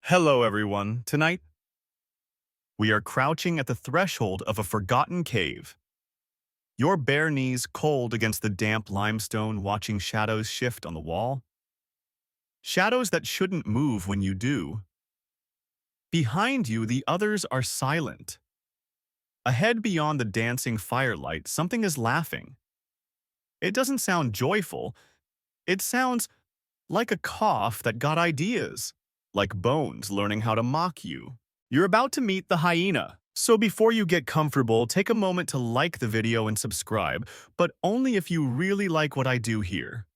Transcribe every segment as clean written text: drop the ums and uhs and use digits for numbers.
Hello, everyone. Tonight, we are crouching at the threshold of a forgotten cave. Your bare knees cold against the damp limestone, watching shadows shift on the wall. Shadows that shouldn't move when you do. Behind you, the others are silent. Ahead beyond the dancing firelight, something is laughing. It doesn't sound joyful. It sounds like a cough that got ideas, like bones learning how to mock you. You're about to meet the hyena, so before you get comfortable, take a moment to like the video and subscribe, but only if you really like what I do here.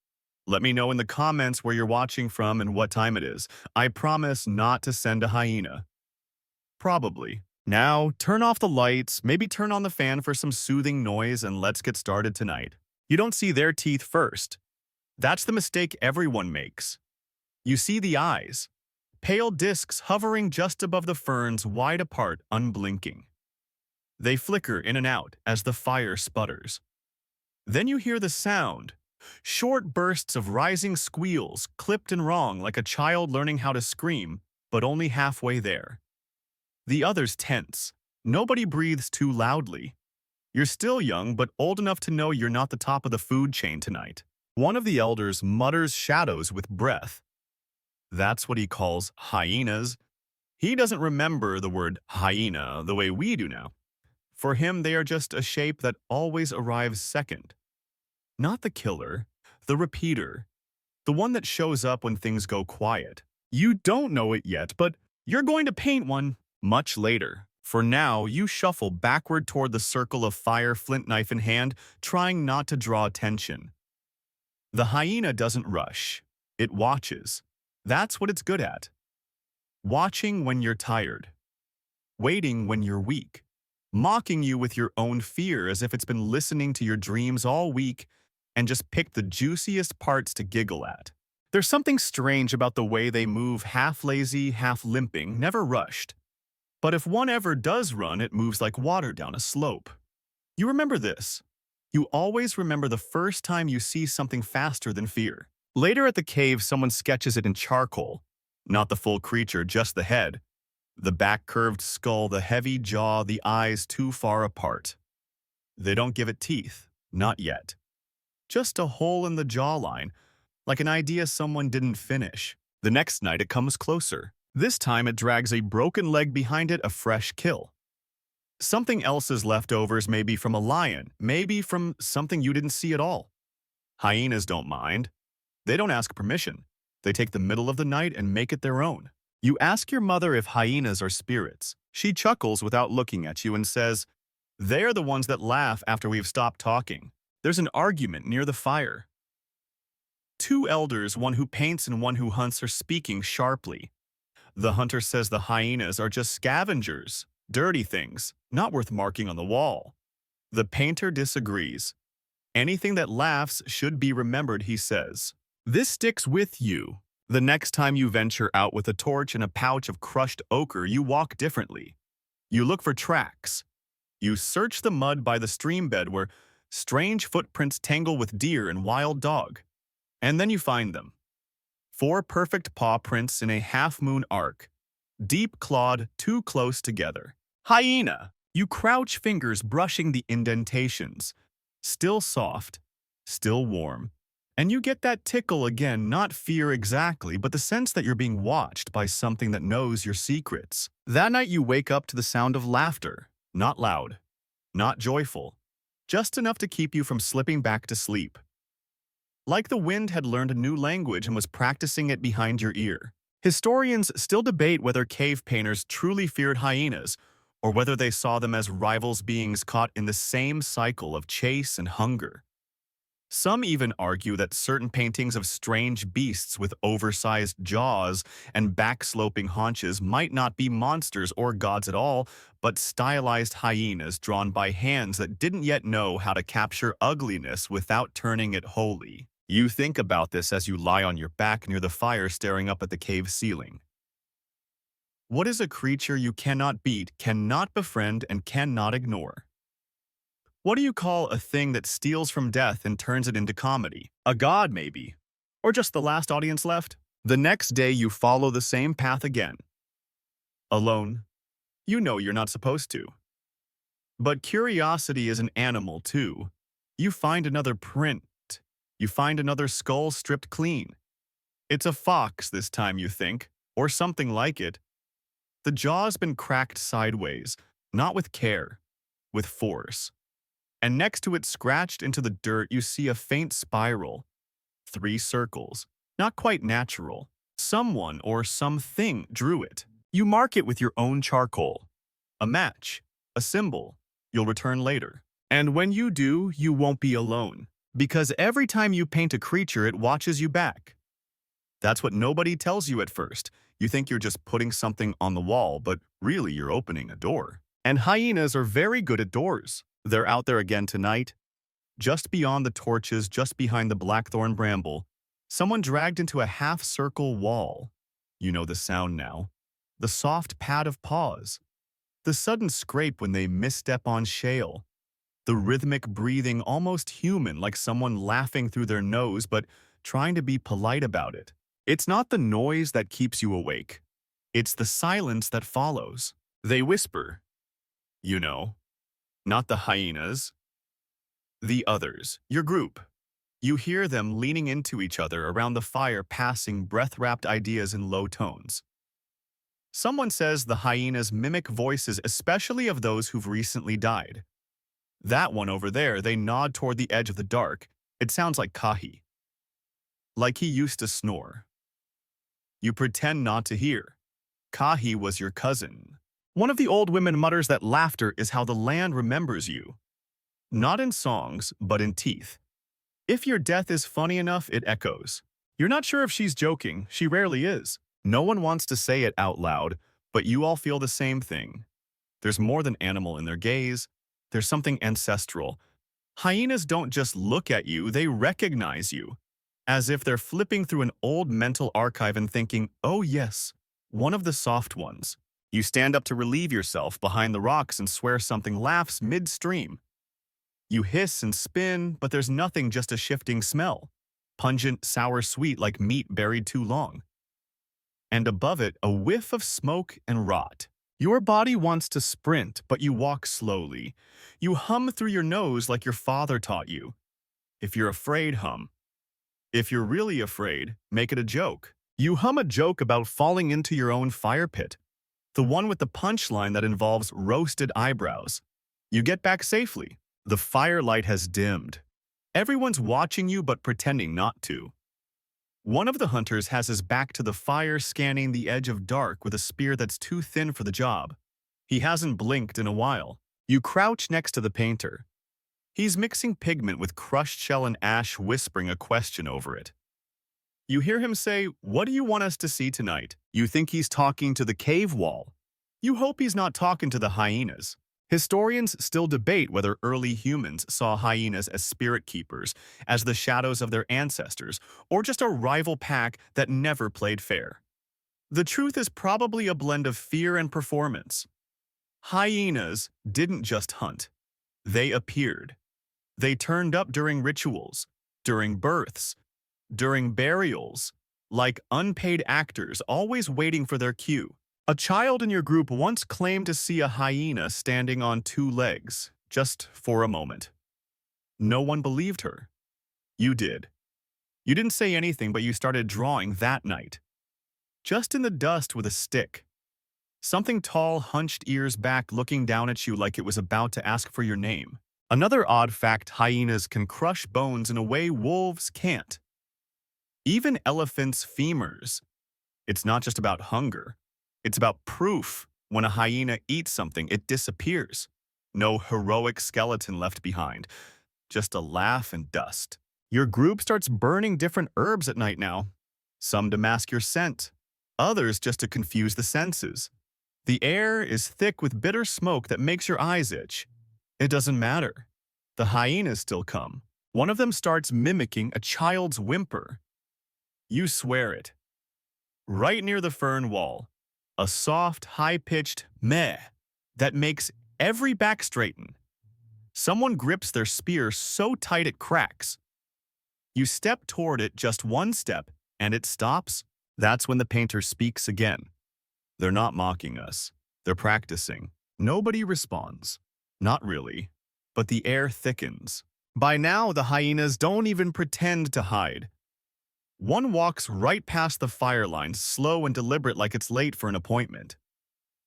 Let me know in the comments where you're watching from and what time it is. I promise not to send a hyena. Probably. Now, turn off the lights, maybe turn on the fan for some soothing noise, and let's get started tonight. You don't see their teeth first. That's the mistake everyone makes. You see the eyes. Pale discs hovering just above the ferns, wide apart, unblinking. They flicker in and out as the fire sputters. Then you hear the sound. Short bursts of rising squeals, clipped and wrong like a child learning how to scream, but only halfway there. The others tense. Nobody breathes too loudly. You're still young, but old enough to know you're not the top of the food chain tonight. One of the elders mutters shadows with breath. That's what he calls hyenas. He doesn't remember the word hyena the way we do now. For him, they are just a shape that always arrives second. Not the killer, the repeater, the one that shows up when things go quiet. You don't know it yet, but you're going to paint one much later. For now, you shuffle backward toward the circle of fire, flint knife in hand, trying not to draw attention. The hyena doesn't rush. It watches. That's what it's good at. Watching when you're tired. Waiting when you're weak. Mocking you with your own fear as if it's been listening to your dreams all week and just picked the juiciest parts to giggle at. There's something strange about the way they move, half lazy, half limping, never rushed. But if one ever does run, it moves like water down a slope. You remember this. You always remember the first time you see something faster than fear. Later at the cave, someone sketches it in charcoal. Not the full creature, just the head. The back-curved skull, the heavy jaw, the eyes too far apart. They don't give it teeth, not yet. Just a hole in the jawline, like an idea someone didn't finish. The next night it comes closer. This time it drags a broken leg behind it, a fresh kill. Something else's leftovers, maybe from a lion, maybe from something you didn't see at all. Hyenas don't mind. They don't ask permission. They take the middle of the night and make it their own. You ask your mother if hyenas are spirits. She chuckles without looking at you and says, "They are the ones that laugh after we've stopped talking." There's an argument near the fire. Two elders, one who paints and one who hunts, are speaking sharply. The hunter says the hyenas are just scavengers, dirty things, not worth marking on the wall. The painter disagrees. Anything that laughs should be remembered, he says. This sticks with you. The next time you venture out with a torch and a pouch of crushed ochre, you walk differently. You look for tracks. You search the mud by the stream bed where strange footprints tangle with deer and wild dog. And then you find them. 4 perfect paw prints in a half-moon arc, deep-clawed, too close together. Hyena! You crouch, fingers brushing the indentations. Still soft, still warm. And you get that tickle again, not fear exactly, but the sense that you're being watched by something that knows your secrets. That night you wake up to the sound of laughter. Not loud, not joyful, just enough to keep you from slipping back to sleep. Like the wind had learned a new language and was practicing it behind your ear. Historians still debate whether cave painters truly feared hyenas, or whether they saw them as rivals beings caught in the same cycle of chase and hunger. Some even argue that certain paintings of strange beasts with oversized jaws and back-sloping haunches might not be monsters or gods at all, but stylized hyenas drawn by hands that didn't yet know how to capture ugliness without turning it holy. You think about this as you lie on your back near the fire staring up at the cave ceiling. What is a creature you cannot beat, cannot befriend, and cannot ignore? What do you call a thing that steals from death and turns it into comedy? A god, maybe? Or just the last audience left? The next day you follow the same path again. Alone, you know you're not supposed to. But curiosity is an animal, too. You find another print. You find another skull stripped clean. It's a fox this time, you think, or something like it. The jaw's been cracked sideways, not with care, with force. And next to it, scratched into the dirt, you see a faint spiral. 3 circles. Not quite natural. Someone or something drew it. You mark it with your own charcoal. A match. A symbol. You'll return later. And when you do, you won't be alone. Because every time you paint a creature, it watches you back. That's what nobody tells you at first. You think you're just putting something on the wall, but really you're opening a door. And hyenas are very good at doors. They're out there again tonight. Just beyond the torches, just behind the blackthorn bramble, someone dragged into a half-circle wall. You know the sound now. The soft pad of paws. The sudden scrape when they misstep on shale. The rhythmic breathing, almost human, like someone laughing through their nose but trying to be polite about it. It's not the noise that keeps you awake. It's the silence that follows. They whisper. You know, not the hyenas. The others, your group. You hear them leaning into each other around the fire, passing breath-wrapped ideas in low tones. Someone says the hyenas mimic voices, especially of those who've recently died. That one over there, they nod toward the edge of the dark. It sounds like Kahi. Like he used to snore. You pretend not to hear. Kahi was your cousin. One of the old women mutters that laughter is how the land remembers you. Not in songs, but in teeth. If your death is funny enough, it echoes. You're not sure if she's joking. She rarely is. No one wants to say it out loud, but you all feel the same thing. There's more than animal in their gaze. There's something ancestral. Hyenas don't just look at you, they recognize you. As if they're flipping through an old mental archive and thinking, oh yes, one of the soft ones. You stand up to relieve yourself behind the rocks and swear something laughs midstream. You hiss and spin, but there's nothing, just a shifting smell. Pungent, sour, sweet like meat buried too long. And above it, a whiff of smoke and rot. Your body wants to sprint, but you walk slowly. You hum through your nose like your father taught you. If you're afraid, hum. If you're really afraid, make it a joke. You hum a joke about falling into your own fire pit. The one with the punchline that involves roasted eyebrows. You get back safely. The firelight has dimmed. Everyone's watching you but pretending not to. One of the hunters has his back to the fire, scanning the edge of dark with a spear that's too thin for the job. He hasn't blinked in a while. You crouch next to the painter. He's mixing pigment with crushed shell and ash, whispering a question over it. You hear him say, "What do you want us to see tonight?" You think he's talking to the cave wall. You hope he's not talking to the hyenas. Historians still debate whether early humans saw hyenas as spirit keepers, as the shadows of their ancestors, or just a rival pack that never played fair. The truth is probably a blend of fear and performance. Hyenas didn't just hunt. They appeared. They turned up during rituals, during births, during burials, like unpaid actors always waiting for their cue. A child in your group once claimed to see a hyena standing on 2 legs, just for a moment. No one believed her. You did. You didn't say anything, but you started drawing that night. Just in the dust with a stick. Something tall, hunched ears back, looking down at you like it was about to ask for your name. Another odd fact: hyenas can crush bones in a way wolves can't. Even elephants' femurs. It's not just about hunger. It's about proof. When a hyena eats something, it disappears. No heroic skeleton left behind. Just a laugh and dust. Your group starts burning different herbs at night now. Some to mask your scent. Others just to confuse the senses. The air is thick with bitter smoke that makes your eyes itch. It doesn't matter. The hyenas still come. One of them starts mimicking a child's whimper. You swear it. Right near the fern wall. A soft, high-pitched meh that makes every back straighten. Someone grips their spear so tight it cracks. You step toward it, just one step, and it stops. That's when the painter speaks again. They're not mocking us. They're practicing. Nobody responds. Not really. But the air thickens. By now, the hyenas don't even pretend to hide. One walks right past the fire line, slow and deliberate like it's late for an appointment.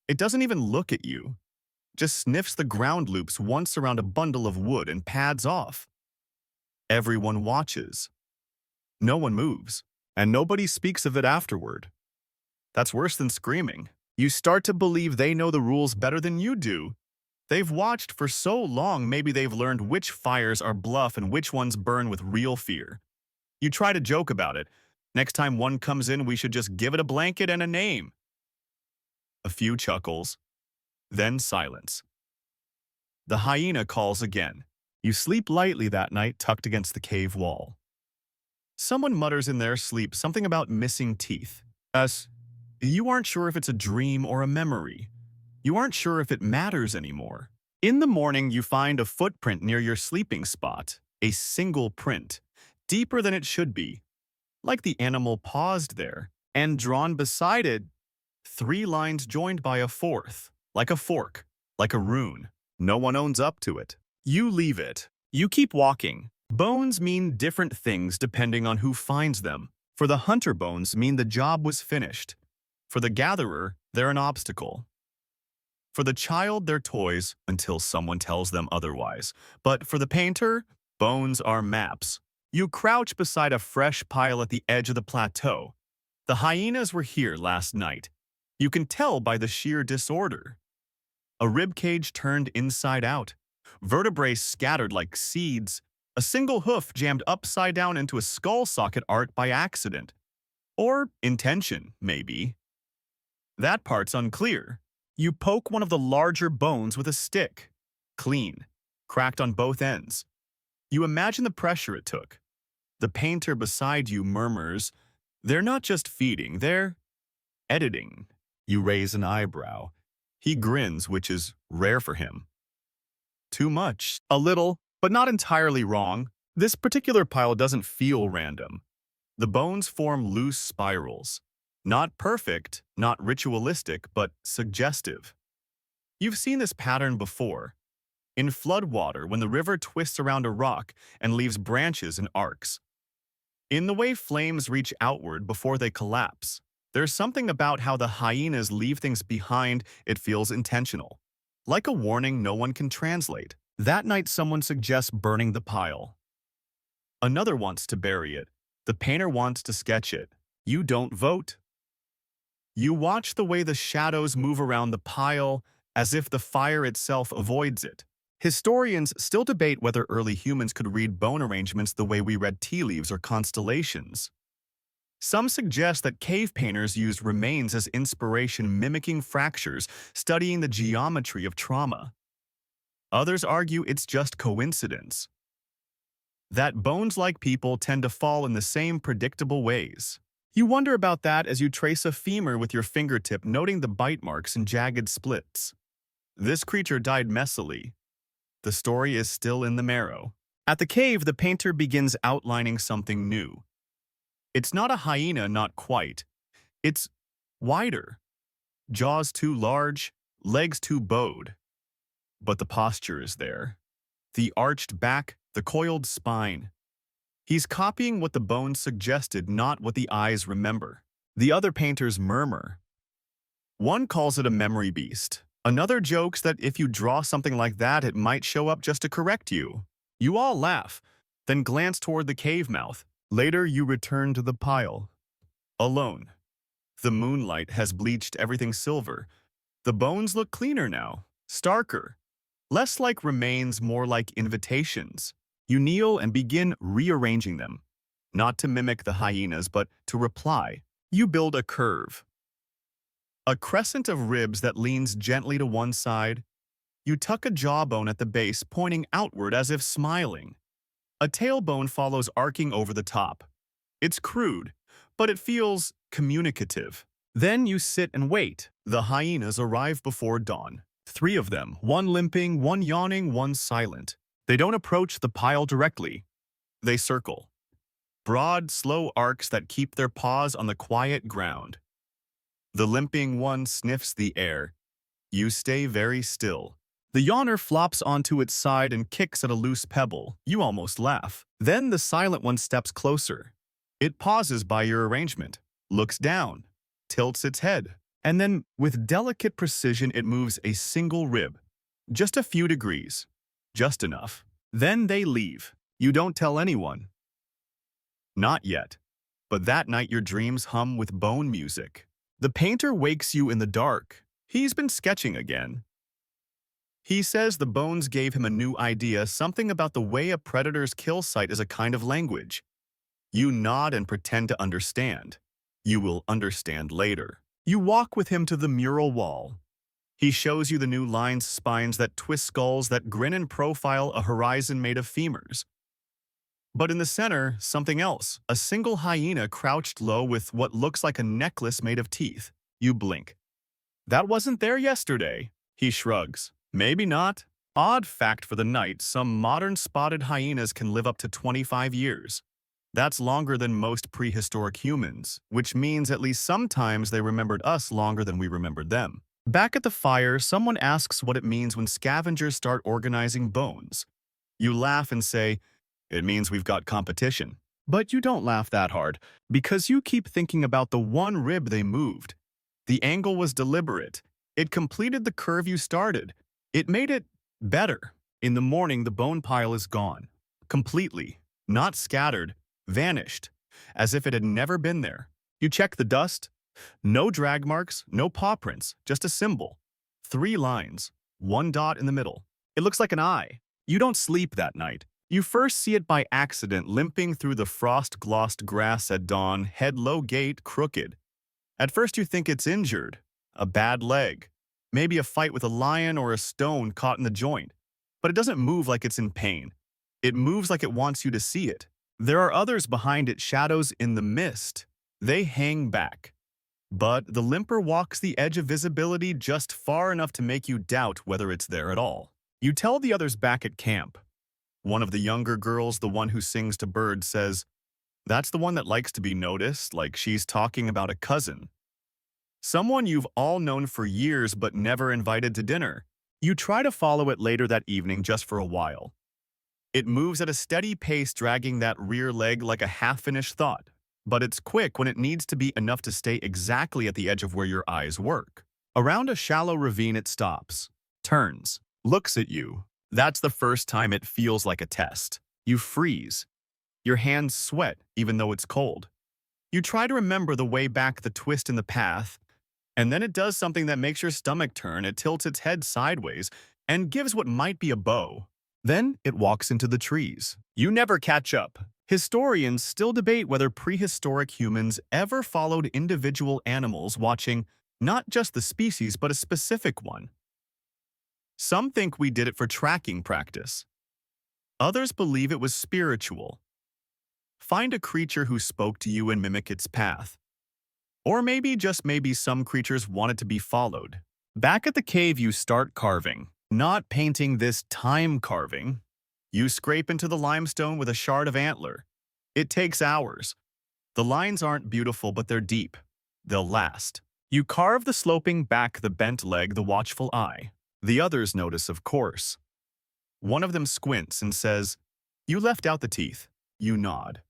It doesn't even look at you, just sniffs the ground loops once around a bundle of wood and pads off. Everyone watches. No one moves, and nobody speaks of it afterward. That's worse than screaming. You start to believe they know the rules better than you do. They've watched for so long, maybe they've learned which fires are bluff and which ones burn with real fear. You try to joke about it. Next time one comes in, we should just give it a blanket and a name. A few chuckles, then silence. The hyena calls again. You sleep lightly that night, tucked against the cave wall. Someone mutters in their sleep something about missing teeth. You aren't sure if it's a dream or a memory. You aren't sure if it matters anymore. In the morning, you find a footprint near your sleeping spot, a single print, deeper than it should be, like the animal paused there, and drawn beside it, 3 lines joined by a fourth, like a fork, like a rune. No one owns up to it. You leave it. You keep walking. Bones mean different things depending on who finds them. For the hunter, bones mean the job was finished. For the gatherer, they're an obstacle. For the child, they're toys until someone tells them otherwise. But for the painter, bones are maps. You crouch beside a fresh pile at the edge of the plateau. The hyenas were here last night. You can tell by the sheer disorder. A rib cage turned inside out. Vertebrae scattered like seeds. A single hoof jammed upside down into a skull socket art by accident. Or intention, maybe. That part's unclear. You poke one of the larger bones with a stick. Clean. Cracked on both ends. You imagine the pressure it took. The painter beside you murmurs, "They're not just feeding, they're editing." You raise an eyebrow. He grins, which is rare for him. Too much. A little, but not entirely wrong. This particular pile doesn't feel random. The bones form loose spirals. Not perfect, not ritualistic, but suggestive. You've seen this pattern before. In floodwater, when the river twists around a rock and leaves branches and arcs. In the way flames reach outward before they collapse. There's something about how the hyenas leave things behind, it feels intentional. Like a warning no one can translate. That night someone suggests burning the pile. Another wants to bury it. The painter wants to sketch it. You don't vote. You watch the way the shadows move around the pile as if the fire itself avoids it. Historians still debate whether early humans could read bone arrangements the way we read tea leaves or constellations. Some suggest that cave painters used remains as inspiration, mimicking fractures, studying the geometry of trauma. Others argue it's just coincidence. That bones, like people, tend to fall in the same predictable ways. You wonder about that as you trace a femur with your fingertip, noting the bite marks and jagged splits. This creature died messily. The story is still in the marrow. At the cave, the painter begins outlining something new. It's not a hyena, not quite. It's wider. Jaws too large, legs too bowed. But the posture is there. The arched back, the coiled spine. He's copying what the bones suggested, not what the eyes remember. The other painters murmur. One calls it a memory beast. Another jokes that if you draw something like that, it might show up just to correct you. You all laugh, then glance toward the cave mouth. Later, you return to the pile. Alone. The moonlight has bleached everything silver. The bones look cleaner now, starker. Less like remains, more like invitations. You kneel and begin rearranging them. Not to mimic the hyenas, but to reply. You build a curve. A crescent of ribs that leans gently to one side. You tuck a jawbone at the base, pointing outward as if smiling. A tailbone follows, arcing over the top. It's crude, but it feels communicative. Then you sit and wait. The hyenas arrive before dawn. 3 of them, one limping, one yawning, one silent. They don't approach the pile directly. They circle. Broad, slow arcs that keep their paws on the quiet ground. The limping one sniffs the air. You stay very still. The yawner flops onto its side and kicks at a loose pebble. You almost laugh. Then the silent one steps closer. It pauses by your arrangement, looks down, tilts its head, and then, with delicate precision, it moves a single rib. Just a few degrees. Just enough. Then they leave. You don't tell anyone. Not yet. But that night your dreams hum with bone music. The painter wakes you in the dark. He's been sketching again. He says the bones gave him a new idea, something about the way a predator's kill site is a kind of language. You nod and pretend to understand. You will understand later. You walk with him to the mural wall. He shows you the new lines, spines that twist skulls, that grin and profile a horizon made of femurs. But in the center, something else, a single hyena crouched low with what looks like a necklace made of teeth. You blink. That wasn't there yesterday. He shrugs. Maybe not. Odd fact for the night, some modern spotted hyenas can live up to 25 years. That's longer than most prehistoric humans, which means at least sometimes they remembered us longer than we remembered them. Back at the fire, someone asks what it means when scavengers start organizing bones. You laugh and say, "It means we've got competition." But you don't laugh that hard, because you keep thinking about the one rib they moved. The angle was deliberate. It completed the curve you started. It made it better. In the morning, the bone pile is gone. Completely. Not scattered. Vanished. As if it had never been there. You check the dust. No drag marks, no paw prints, just a symbol. 3 lines. 1 dot in the middle. It looks like an eye. You don't sleep that night. You first see it by accident, limping through the frost-glossed grass at dawn, head low, gait crooked. At first you think it's injured. A bad leg. Maybe a fight with a lion or a stone caught in the joint. But it doesn't move like it's in pain. It moves like it wants you to see it. There are others behind it, shadows in the mist. They hang back. But the limper walks the edge of visibility just far enough to make you doubt whether it's there at all. You tell the others back at camp. One of the younger girls, the one who sings to birds, says, "That's the one that likes to be noticed, like she's talking about a cousin. Someone you've all known for years but never invited to dinner." You try to follow it later that evening just for a while. It moves at a steady pace, dragging that rear leg like a half-finished thought. But it's quick when it needs to be, enough to stay exactly at the edge of where your eyes work. Around a shallow ravine it stops, turns, looks at you. That's the first time it feels like a test. You freeze. Your hands sweat even though it's cold. You try to remember the way back, the twist in the path, and then it does something that makes your stomach turn. It tilts its head sideways and gives what might be a bow. Then it walks into the trees. You never catch up. Historians still debate whether prehistoric humans ever followed individual animals, watching not just the species but a specific one. Some think we did it for tracking practice. Others believe it was spiritual. Find a creature who spoke to you and mimic its path. Or maybe, just maybe, some creatures wanted to be followed. Back at the cave you start carving. Not painting this time, carving. You scrape into the limestone with a shard of antler. It takes hours. The lines aren't beautiful, but they're deep. They'll last. You carve the sloping back, the bent leg, the watchful eye. The others notice, of course. One of them squints and says, "You left out the teeth." You nod.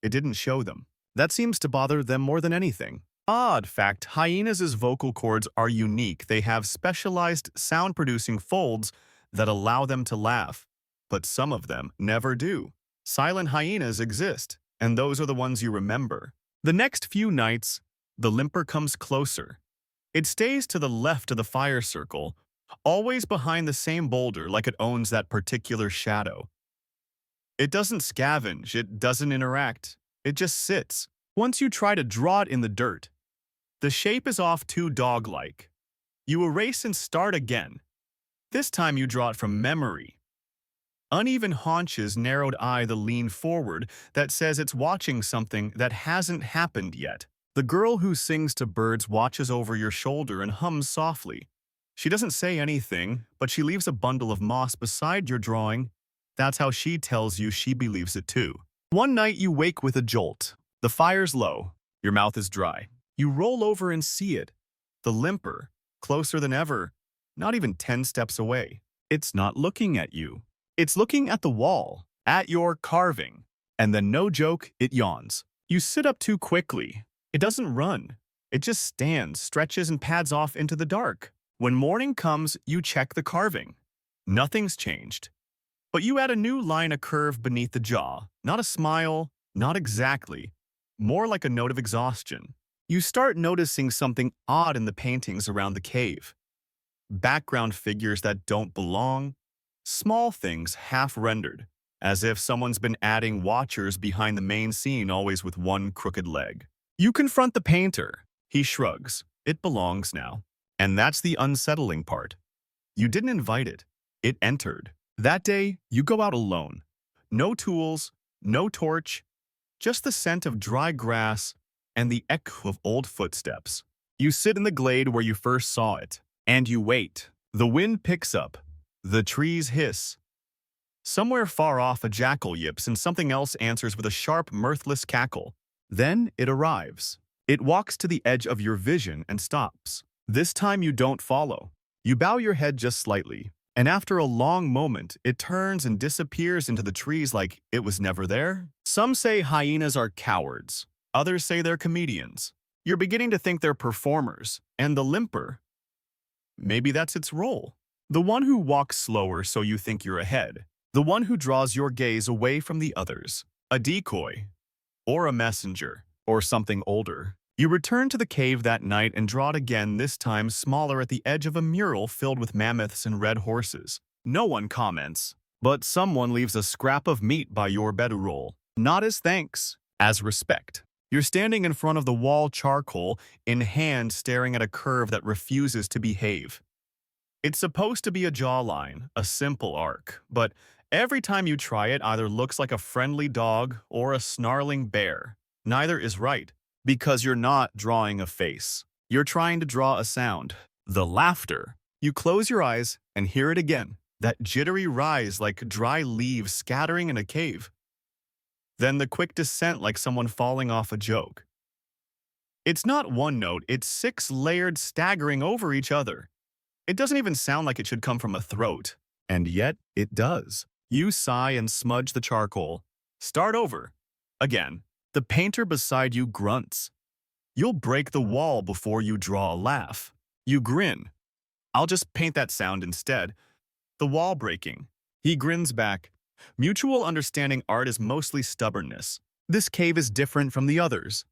It didn't show them. That seems to bother them more than anything. Odd fact, hyenas' vocal cords are unique. They have specialized sound-producing folds that allow them to laugh. But some of them never do. Silent hyenas exist, and those are the ones you remember. The next few nights, the limper comes closer. It stays to the left of the fire circle, always behind the same boulder, like it owns that particular shadow. It doesn't scavenge, it doesn't interact, it just sits. Once you try to draw it in the dirt, the shape is off, too dog-like. You erase and start again. This time you draw it from memory. Uneven haunches, narrowed eye, the lean forward that says it's watching something that hasn't happened yet. The girl who sings to birds watches over your shoulder and hums softly. She doesn't say anything, but she leaves a bundle of moss beside your drawing. That's how she tells you she believes it too. One night you wake with a jolt. The fire's low. Your mouth is dry. You roll over and see it. The limper, closer than ever, not even 10 steps away. It's not looking at you. It's looking at the wall, at your carving. And then, no joke, it yawns. You sit up too quickly. It doesn't run. It just stands, stretches, and pads off into the dark. When morning comes, you check the carving. Nothing's changed. But you add a new line of curve beneath the jaw. Not a smile, not exactly. More like a note of exhaustion. You start noticing something odd in the paintings around the cave. Background figures that don't belong. Small things half-rendered, as if someone's been adding watchers behind the main scene, always with one crooked leg. You confront the painter. He shrugs. It belongs now. And that's the unsettling part. You didn't invite it. It entered. That day, you go out alone. No tools, no torch, just the scent of dry grass and the echo of old footsteps. You sit in the glade where you first saw it, and you wait. The wind picks up. The trees hiss. Somewhere far off, a jackal yips and something else answers with a sharp, mirthless cackle. Then it arrives. It walks to the edge of your vision and stops. This time you don't follow. You bow your head just slightly, and after a long moment, it turns and disappears into the trees like it was never there. Some say hyenas are cowards. Others say they're comedians. You're beginning to think they're performers, and the limper, maybe that's its role. The one who walks slower so you think you're ahead. The one who draws your gaze away from the others. A decoy, or a messenger, or something older. You return to the cave that night and draw it again, this time smaller, at the edge of a mural filled with mammoths and red horses. No one comments, but someone leaves a scrap of meat by your bedroll. Not as thanks, as respect. You're standing in front of the wall, charcoal in hand, staring at a curve that refuses to behave. It's supposed to be a jawline, a simple arc, but every time you try it, either looks like a friendly dog or a snarling bear. Neither is right, because you're not drawing a face. You're trying to draw a sound. The laughter. You close your eyes and hear it again. That jittery rise like dry leaves scattering in a cave. Then the quick descent like someone falling off a joke. It's not one note, it's 6 layered, staggering over each other. It doesn't even sound like it should come from a throat. And yet, it does. You sigh and smudge the charcoal. Start over. Again. The painter beside you grunts. You'll break the wall before you draw a laugh. You grin. I'll just paint that sound instead. The wall breaking. He grins back. Mutual understanding. Art is mostly stubbornness. This cave is different from the others.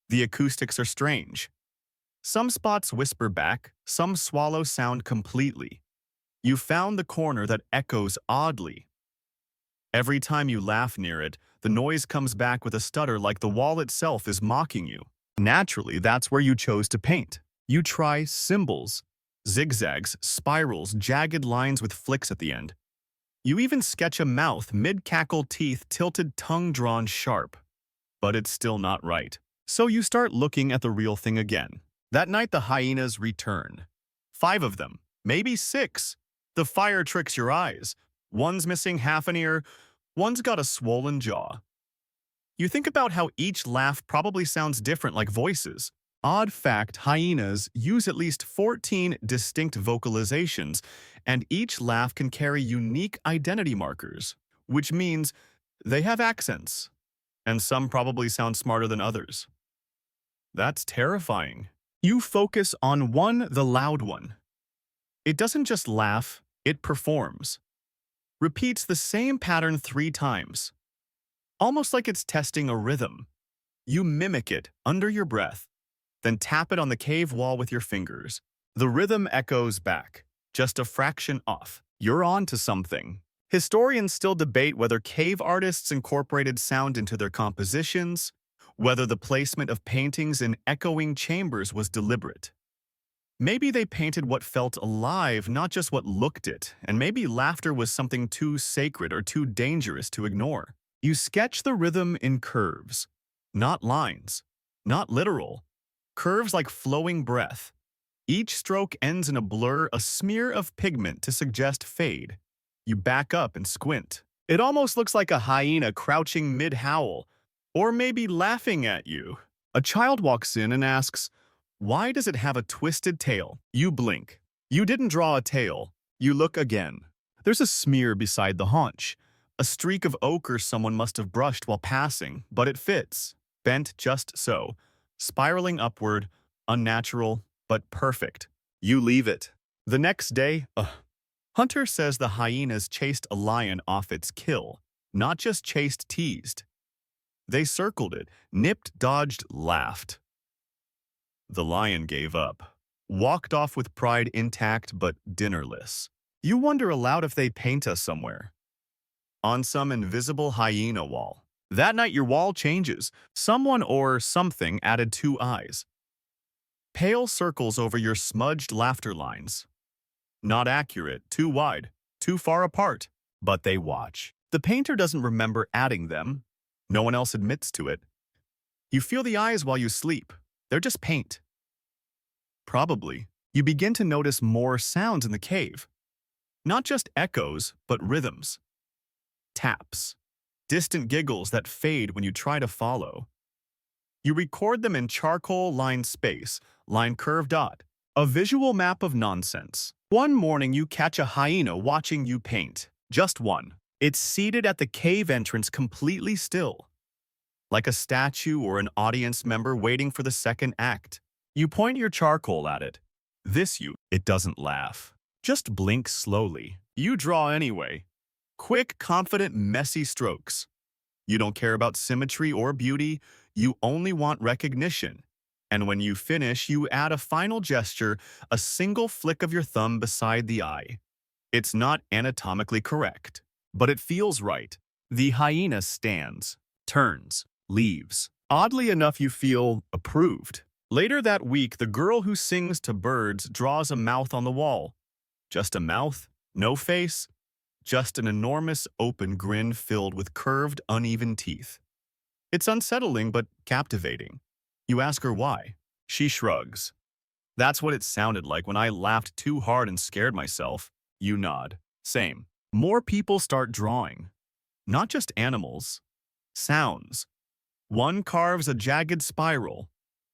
The acoustics are strange. Some spots whisper back, some swallow sound completely. You found the corner that echoes oddly. Every time you laugh near it, the noise comes back with a stutter, like the wall itself is mocking you. Naturally, that's where you chose to paint. You try symbols, zigzags, spirals, jagged lines with flicks at the end. You even sketch a mouth, mid-cackle, teeth tilted, tongue drawn sharp. But it's still not right. So you start looking at the real thing again. That night the hyenas return. 5 of them, maybe 6. The fire tricks your eyes. One's missing half an ear, one's got a swollen jaw. You think about how each laugh probably sounds different, like voices. Odd fact, hyenas use at least 14 distinct vocalizations, and each laugh can carry unique identity markers, which means they have accents, and some probably sound smarter than others. That's terrifying. You focus on one, the loud one. It doesn't just laugh, it performs. Repeats the same pattern 3 times. Almost like it's testing a rhythm. You mimic it under your breath, then tap it on the cave wall with your fingers. The rhythm echoes back, just a fraction off. You're on to something. Historians still debate whether cave artists incorporated sound into their compositions, whether the placement of paintings in echoing chambers was deliberate. Maybe they painted what felt alive, not just what looked it, and maybe laughter was something too sacred or too dangerous to ignore. You sketch the rhythm in curves, not lines, not literal. Curves like flowing breath. Each stroke ends in a blur, a smear of pigment to suggest fade. You back up and squint. It almost looks like a hyena crouching mid-howl, or maybe laughing at you. A child walks in and asks, Why does it have a twisted tail? You blink. You didn't draw a tail. You look again. There's a smear beside the haunch. A streak of ochre someone must have brushed while passing, but it fits. Bent just so. Spiraling upward, unnatural, but perfect. You leave it. The next day, Hunter says the hyenas chased a lion off its kill, not just chased, teased. They circled it, nipped, dodged, laughed. The lion gave up, walked off with pride intact but dinnerless. You wonder aloud if they paint us somewhere. On some invisible hyena wall. That night your wall changes. Someone or something added 2 eyes. Pale circles over your smudged laughter lines. Not accurate, too wide, too far apart. But they watch. The painter doesn't remember adding them. No one else admits to it. You feel the eyes while you sleep. They're just paint. Probably, you begin to notice more sounds in the cave. Not just echoes, but rhythms. Taps. Distant giggles that fade when you try to follow. You record them in charcoal line space, line curve dot. A visual map of nonsense. One morning you catch a hyena watching you paint. Just one. It's seated at the cave entrance completely still. Like a statue or an audience member waiting for the second act. You point your charcoal at it. It doesn't laugh. Just blinks slowly. You draw anyway. Quick, confident, messy strokes. You don't care about symmetry or beauty. You only want recognition. And when you finish, you add a final gesture, a single flick of your thumb beside the eye. It's not anatomically correct, but it feels right. The hyena stands, turns, leaves. Oddly enough, you feel approved. Later that week, the girl who sings to birds draws a mouth on the wall. Just a mouth, no face, just an enormous open grin filled with curved, uneven teeth. It's unsettling but captivating. You ask her why. She shrugs. That's what it sounded like when I laughed too hard and scared myself. You nod. Same. More people start drawing. Not just animals. Sounds. One carves a jagged spiral.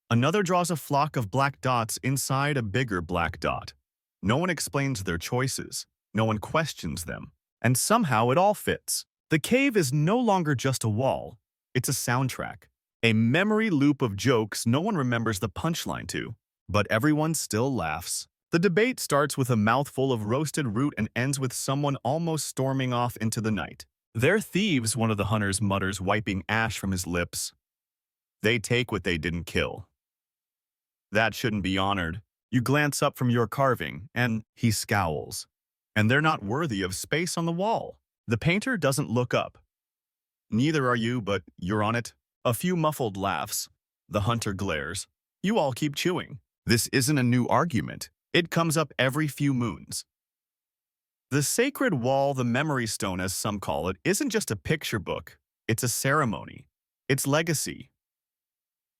Another draws a flock of black dots inside a bigger black dot. No one explains their choices. No one questions them. And somehow it all fits. The cave is no longer just a wall. It's a soundtrack. A memory loop of jokes no one remembers the punchline to, but everyone still laughs. The debate starts with a mouthful of roasted root and ends with someone almost storming off into the night. "They're thieves," one of the hunters mutters, wiping ash from his lips. "They take what they didn't kill. That shouldn't be honored." You glance up from your carving, and he scowls. "And they're not worthy of space on the wall." The painter doesn't look up. "Neither are you, but you're on it." A few muffled laughs. The hunter glares. You all keep chewing. This isn't a new argument. It comes up every few moons. The sacred wall, the memory stone as some call it, isn't just a picture book. It's a ceremony. It's legacy.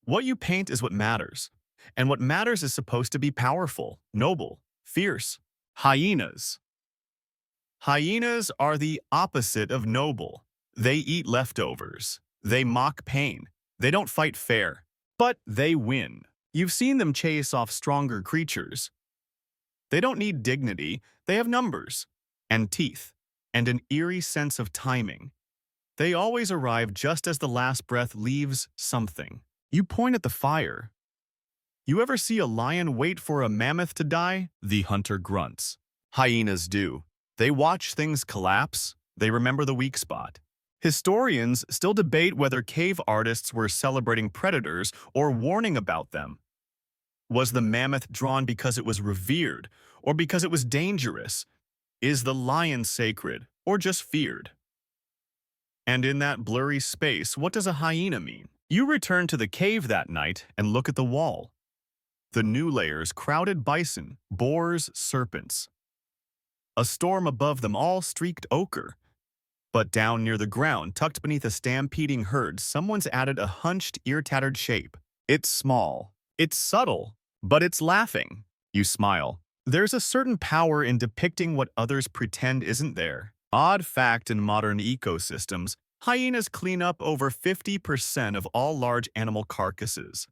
What you paint is what matters. And what matters is supposed to be powerful, noble, fierce. Hyenas. Hyenas are the opposite of noble. They eat leftovers. They mock pain. They don't fight fair. But they win. You've seen them chase off stronger creatures. They don't need dignity. They have numbers and teeth and an eerie sense of timing. They always arrive just as the last breath leaves something. You point at the fire. You ever see a lion wait for a mammoth to die? The hunter grunts. Hyenas do. They watch things collapse. They remember the weak spot. Historians still debate whether cave artists were celebrating predators or warning about them. Was the mammoth drawn because it was revered or because it was dangerous? Is the lion sacred or just feared? And in that blurry space, what does a hyena mean? You return to the cave that night and look at the wall. The new layers: crowded bison, boars, serpents. A storm above them, all streaked ochre. But down near the ground, tucked beneath a stampeding herd, someone's added a hunched, ear-tattered shape. It's small. It's subtle. But it's laughing. You smile. There's a certain power in depicting what others pretend isn't there. Odd fact in modern ecosystems, hyenas clean up over 50% of all large animal carcasses.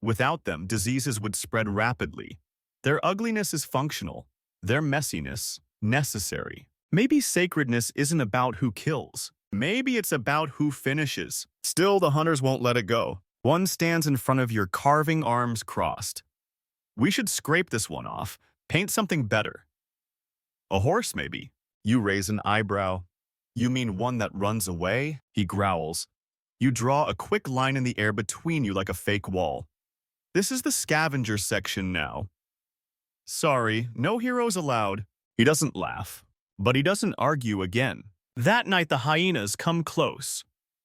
Without them, diseases would spread rapidly. Their ugliness is functional, their messiness necessary. Maybe sacredness isn't about who kills. Maybe it's about who finishes. Still, the hunters won't let it go. One stands in front of your carving arms crossed. We should scrape this one off, paint something better. A horse, maybe. You raise an eyebrow. You mean one that runs away? He growls. You draw a quick line in the air between you like a fake wall. This is the scavenger section now. Sorry, no heroes allowed. He doesn't laugh, but he doesn't argue again. That night the hyenas come close.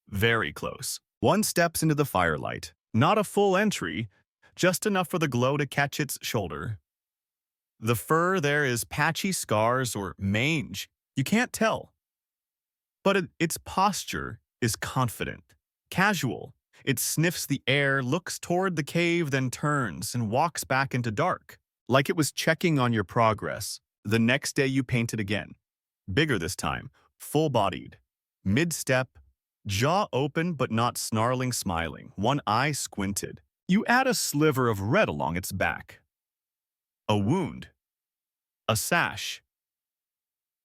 Very close. One steps into the firelight. Not a full entry, just enough for the glow to catch its shoulder. The fur there is patchy scars or mange. You can't tell. But its posture is confident, casual. It sniffs the air, looks toward the cave, then turns and walks back into dark, like it was checking on your progress. The next day you paint it again. Bigger this time, full-bodied, mid-step, jaw open but not snarling smiling, one eye squinted. You add a sliver of red along its back. A wound. A sash.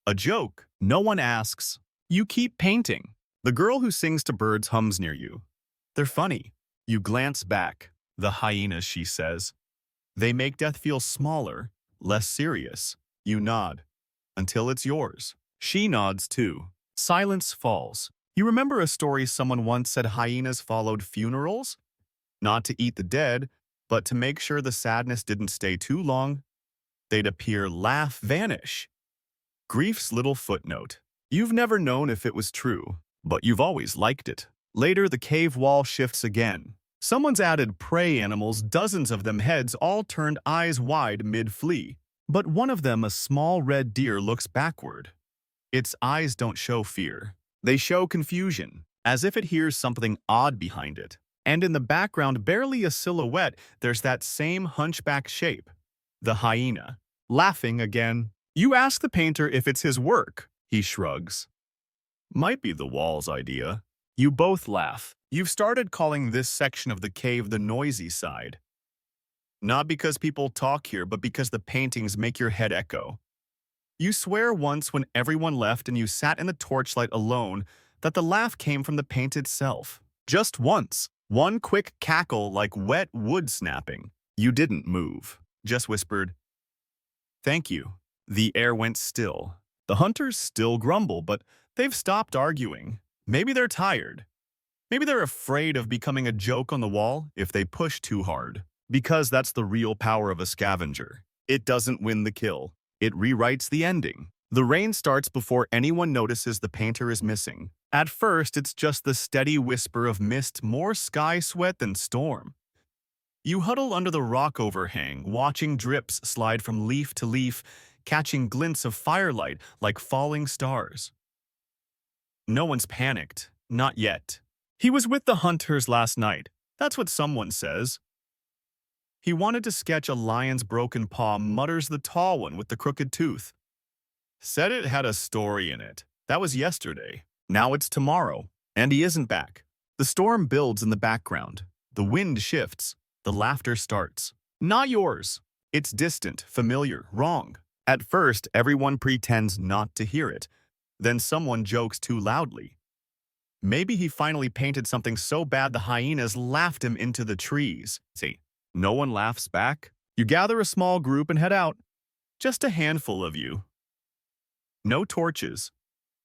A joke. No one asks. You keep painting. The girl who sings to birds hums near you. They're funny. You glance back. The hyenas, she says. They make death feel smaller, less serious. You nod. Until it's yours. She nods too. Silence falls. You remember a story someone once said hyenas followed funerals? Not to eat the dead, but to make sure the sadness didn't stay too long. They'd appear, laugh, vanish. Grief's little footnote. You've never known if it was true, but you've always liked it. Later, the cave wall shifts again. Someone's added prey animals, dozens of them, heads all turned eyes wide mid-flee. But one of them, a small red deer, looks backward. Its eyes don't show fear. They show confusion, as if it hears something odd behind it. And in the background, barely a silhouette, there's that same hunchback shape. The hyena. Laughing again. You ask the painter if it's his work. He shrugs. Might be the wall's idea. You both laugh. You've started calling this section of the cave the noisy side. Not because people talk here, but because the paintings make your head echo. You swear once when everyone left and you sat in the torchlight alone that the laugh came from the paint itself. Just once. One quick cackle like wet wood snapping. You didn't move. Just whispered, "Thank you." The air went still. The hunters still grumble, but they've stopped arguing. Maybe they're tired. Maybe they're afraid of becoming a joke on the wall if they push too hard. Because that's the real power of a scavenger. It doesn't win the kill. It rewrites the ending. The rain starts before anyone notices the painter is missing. At first, it's just the steady whisper of mist, more sky sweat than storm. You huddle under the rock overhang, watching drips slide from leaf to leaf, catching glints of firelight like falling stars. No one's panicked. Not yet. He was with the hunters last night. That's what someone says. He wanted to sketch a lion's broken paw, mutters the tall one with the crooked tooth. Said it had a story in it. That was yesterday. Now it's tomorrow, and he isn't back. The storm builds in the background. The wind shifts. The laughter starts. Not yours. It's distant, familiar, wrong. At first, everyone pretends not to hear it. Then someone jokes too loudly. Maybe he finally painted something so bad the hyenas laughed him into the trees. See, no one laughs back. You gather a small group and head out. Just a handful of you. No torches.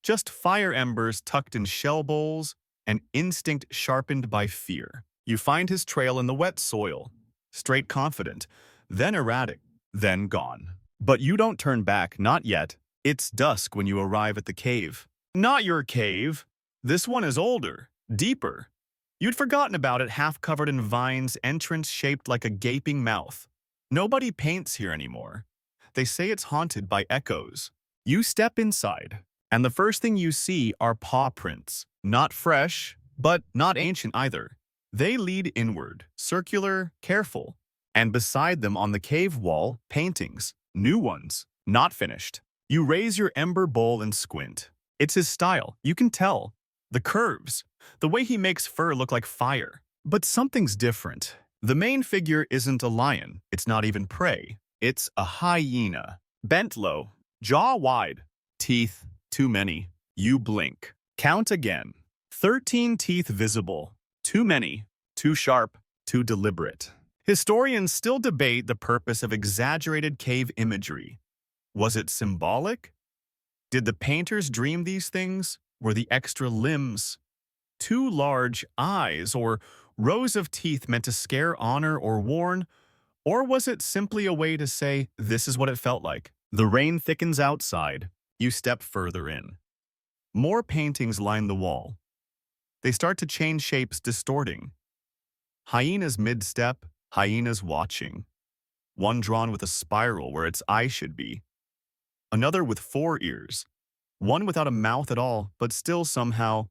Just fire embers tucked in shell bowls and instinct sharpened by fear. You find his trail in the wet soil. Straight confident, then erratic, then gone. But you don't turn back, not yet. It's dusk when you arrive at the cave. Not your cave. This one is older, deeper. You'd forgotten about it, half covered in vines, entrance shaped like a gaping mouth. Nobody paints here anymore. They say it's haunted by echoes. You step inside, and the first thing you see are paw prints. Not fresh, but not ancient either. They lead inward, circular, careful. And beside them on the cave wall, paintings. New ones, not finished. You raise your ember bowl and squint. It's his style, you can tell. The curves, the way he makes fur look like fire. But something's different. The main figure isn't a lion. It's not even prey. It's a hyena. Bent low, jaw wide, teeth too many. You blink. Count again. 13 teeth visible. Too many, too sharp, too deliberate. Historians still debate the purpose of exaggerated cave imagery. Was it symbolic? Did the painters dream these things? Were the extra limbs, too large eyes, or rows of teeth meant to scare, honor, or warn? Or was it simply a way to say, this is what it felt like? The rain thickens outside. You step further in. More paintings line the wall. They start to change shapes, distorting. Hyenas mid-step, hyenas watching. One drawn with a spiral where its eye should be. Another with 4 ears. One without a mouth at all, but still somehow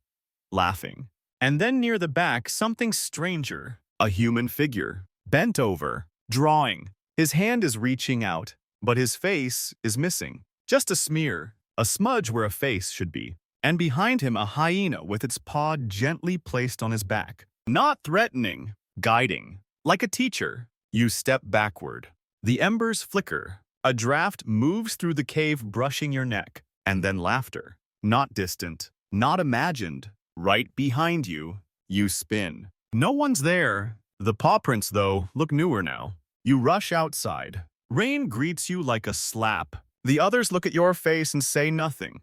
laughing. And then near the back, something stranger. A human figure, bent over, drawing. His hand is reaching out, but his face is missing. Just a smear, a smudge where a face should be. And behind him, a hyena with its paw gently placed on his back. Not threatening, guiding. Like a teacher, you step backward. The embers flicker. A draft moves through the cave, brushing your neck. And then laughter. Not distant, not imagined. Right behind you, you spin. No one's there. The paw prints, though, look newer now. You rush outside. Rain greets you like a slap. The others look at your face and say nothing.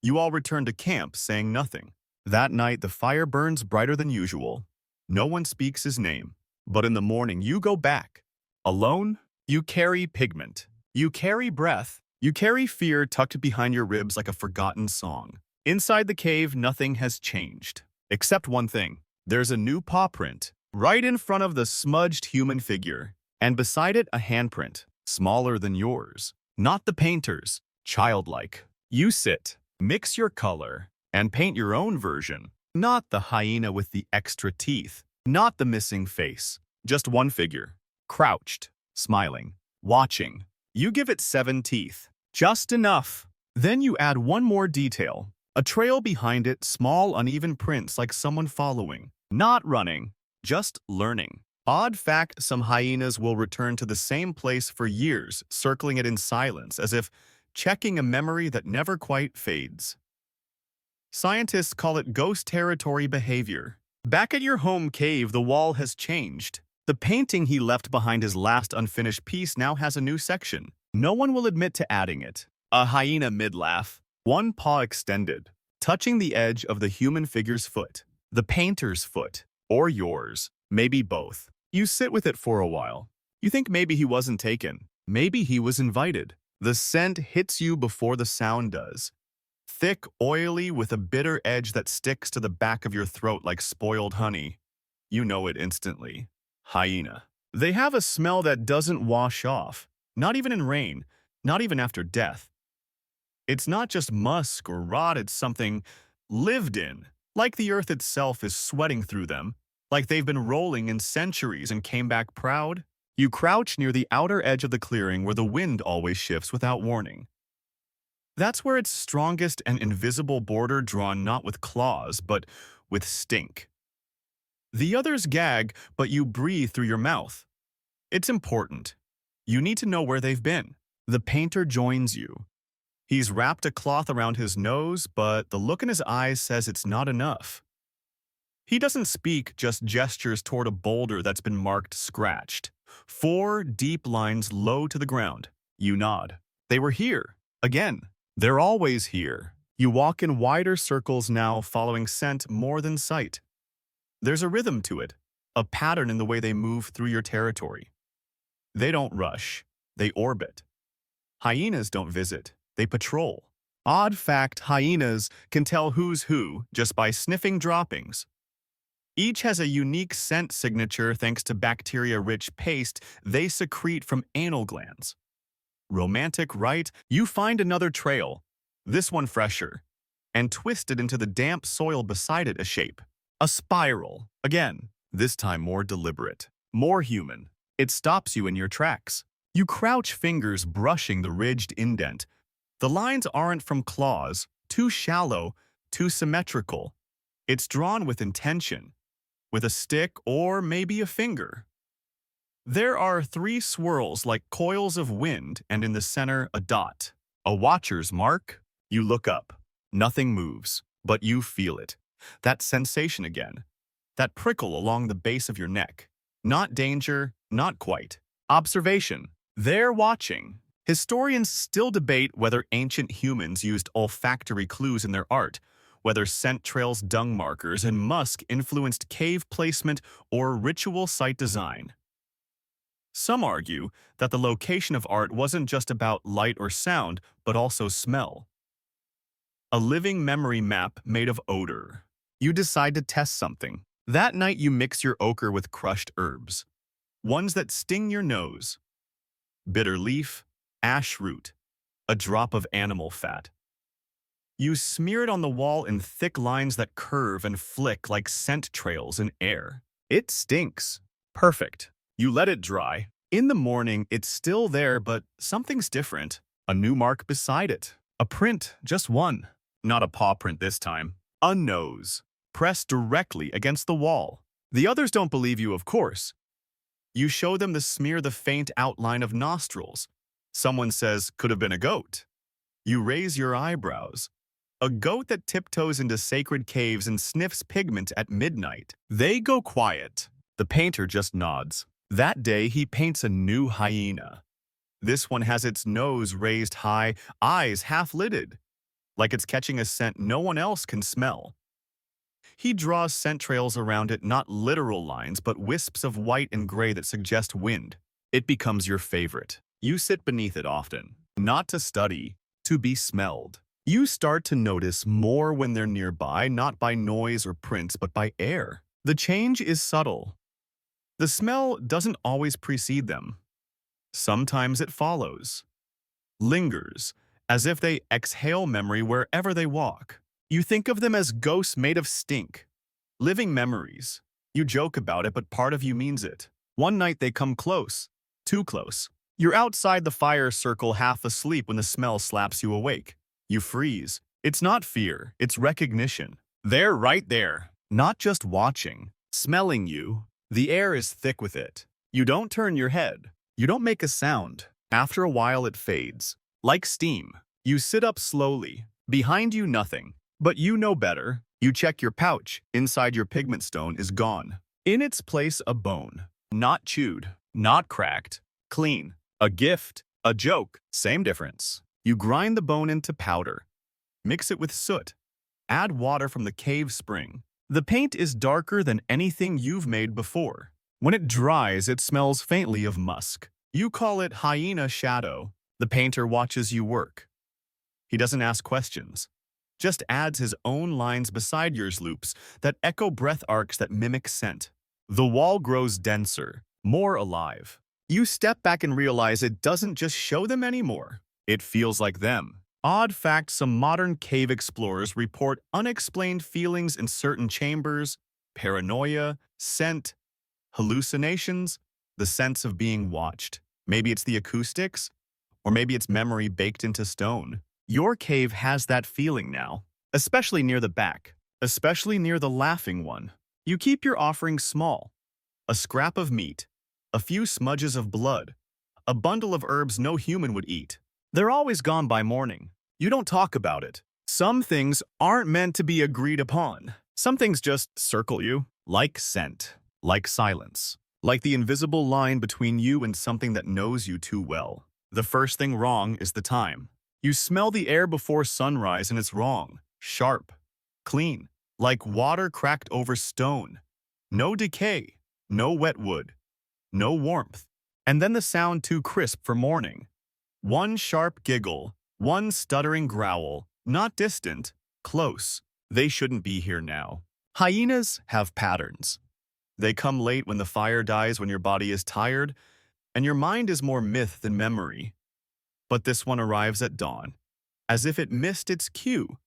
You all return to camp, saying nothing. That night, the fire burns brighter than usual. No one speaks his name. But in the morning, you go back. Alone, you carry pigment. You carry breath. You carry fear tucked behind your ribs like a forgotten song. Inside the cave, nothing has changed. Except one thing. There's a new paw print, right in front of the smudged human figure. And beside it, a handprint, smaller than yours. Not the painter's, childlike. You sit, mix your color, and paint your own version. Not the hyena with the extra teeth. Not the missing face. Just one figure. Crouched, smiling, watching. You give it 7 teeth. Just enough. Then you add one more detail. A trail behind it, small uneven prints like someone following. Not running, just learning. Odd fact, some hyenas will return to the same place for years, circling it in silence, as if checking a memory that never quite fades. Scientists call it ghost territory behavior. Back at your home cave, the wall has changed. The painting he left behind his last unfinished piece now has a new section. No one will admit to adding it. A hyena mid-laugh, one paw extended, touching the edge of the human figure's foot. The painter's foot, or yours, maybe both. You sit with it for a while. You think maybe he wasn't taken. Maybe he was invited. The scent hits you before the sound does. Thick, oily, with a bitter edge that sticks to the back of your throat like spoiled honey. You know it instantly. Hyena. They have a smell that doesn't wash off. Not even in rain, not even after death. It's not just musk or rot, it's something lived in. Like the earth itself is sweating through them. Like they've been rolling in centuries and came back proud. You crouch near the outer edge of the clearing where the wind always shifts without warning. That's where its strongest and invisible border drawn not with claws, but with stink. The others gag, but you breathe through your mouth. It's important. You need to know where they've been. The painter joins you. He's wrapped a cloth around his nose, but the look in his eyes says it's not enough. He doesn't speak, just gestures toward a boulder that's been marked scratched. 4 deep lines low to the ground. You nod. They were here. Again. They're always here. You walk in wider circles now, following scent more than sight. There's a rhythm to it, a pattern in the way they move through your territory. They don't rush. They orbit. Hyenas don't visit. They patrol. Odd fact, hyenas can tell who's who just by sniffing droppings. Each has a unique scent signature thanks to bacteria-rich paste they secrete from anal glands. Romantic, right? You find another trail, this one fresher, and twist it into the damp soil beside it a shape. A spiral, again, this time more deliberate, more human. It stops you in your tracks. You crouch, fingers brushing the ridged indent. The lines aren't from claws, too shallow, too symmetrical. It's drawn with intention, with a stick or maybe a finger. There are three swirls like coils of wind, and in the center, a dot. A watcher's mark. You look up. Nothing moves, but you feel it. That sensation again. That prickle along the base of your neck. Not danger, not quite. Observation. They're watching. Historians still debate whether ancient humans used olfactory clues in their art, whether scent trails, dung markers, and musk influenced cave placement or ritual site design. Some argue that the location of art wasn't just about light or sound, but also smell. A living memory map made of odor. You decide to test something. That night you mix your ochre with crushed herbs. Ones that sting your nose. Bitter leaf, ash root, a drop of animal fat. You smear it on the wall in thick lines that curve and flick like scent trails in air. It stinks. Perfect. You let it dry. In the morning, it's still there, but something's different. A new mark beside it. A print, just one. Not a paw print this time. A nose. Pressed directly against the wall. The others don't believe you, of course. You show them the faint outline of nostrils. Someone says, could have been a goat. You raise your eyebrows. A goat that tiptoes into sacred caves and sniffs pigment at midnight. They go quiet. The painter just nods. That day, he paints a new hyena. This one has its nose raised high, eyes half-lidded, like it's catching a scent no one else can smell. He draws scent trails around it, not literal lines, but wisps of white and gray that suggest wind. It becomes your favorite. You sit beneath it often, not to study, to be smelled. You start to notice more when they're nearby, not by noise or prints, but by air. The change is subtle. The smell doesn't always precede them. Sometimes it follows. Lingers, as if they exhale memory wherever they walk. You think of them as ghosts made of stink. Living memories. You joke about it, but part of you means it. One night they come close. Too close. You're outside the fire circle half asleep when the smell slaps you awake. You freeze. It's not fear, it's recognition. They're right there. Not just watching. Smelling you. The air is thick with it. You don't turn your head. You don't make a sound. After a while it fades. Like steam. You sit up slowly. Behind you nothing. But you know better. You check your pouch. Inside your pigment stone is gone. In its place a bone. Not chewed. Not cracked. Clean. A gift. A joke. Same difference. You grind the bone into powder. Mix it with soot. Add water from the cave spring. The paint is darker than anything you've made before. When it dries, it smells faintly of musk. You call it hyena shadow. The painter watches you work. He doesn't ask questions. Just adds his own lines beside yours, loops that echo breath arcs that mimic scent. The wall grows denser, more alive. You step back and realize it doesn't just show them anymore. It feels like them. Odd fact, some modern cave explorers report unexplained feelings in certain chambers, paranoia, scent, hallucinations, the sense of being watched. Maybe it's the acoustics, or maybe it's memory baked into stone. Your cave has that feeling now, especially near the back, especially near the laughing one. You keep your offerings small. A scrap of meat, a few smudges of blood, a bundle of herbs no human would eat. They're always gone by morning. You don't talk about it. Some things aren't meant to be agreed upon. Some things just circle you, like scent, like silence, like the invisible line between you and something that knows you too well. The first thing wrong is the time. You smell the air before sunrise and it's wrong, sharp, clean, like water cracked over stone. No decay, no wet wood, no warmth. And then the sound too crisp for morning. One sharp giggle, one stuttering growl, not distant, close. They shouldn't be here now. Hyenas have patterns. They come late when the fire dies, when your body is tired, and your mind is more myth than memory. But this one arrives at dawn, as if it missed its cue,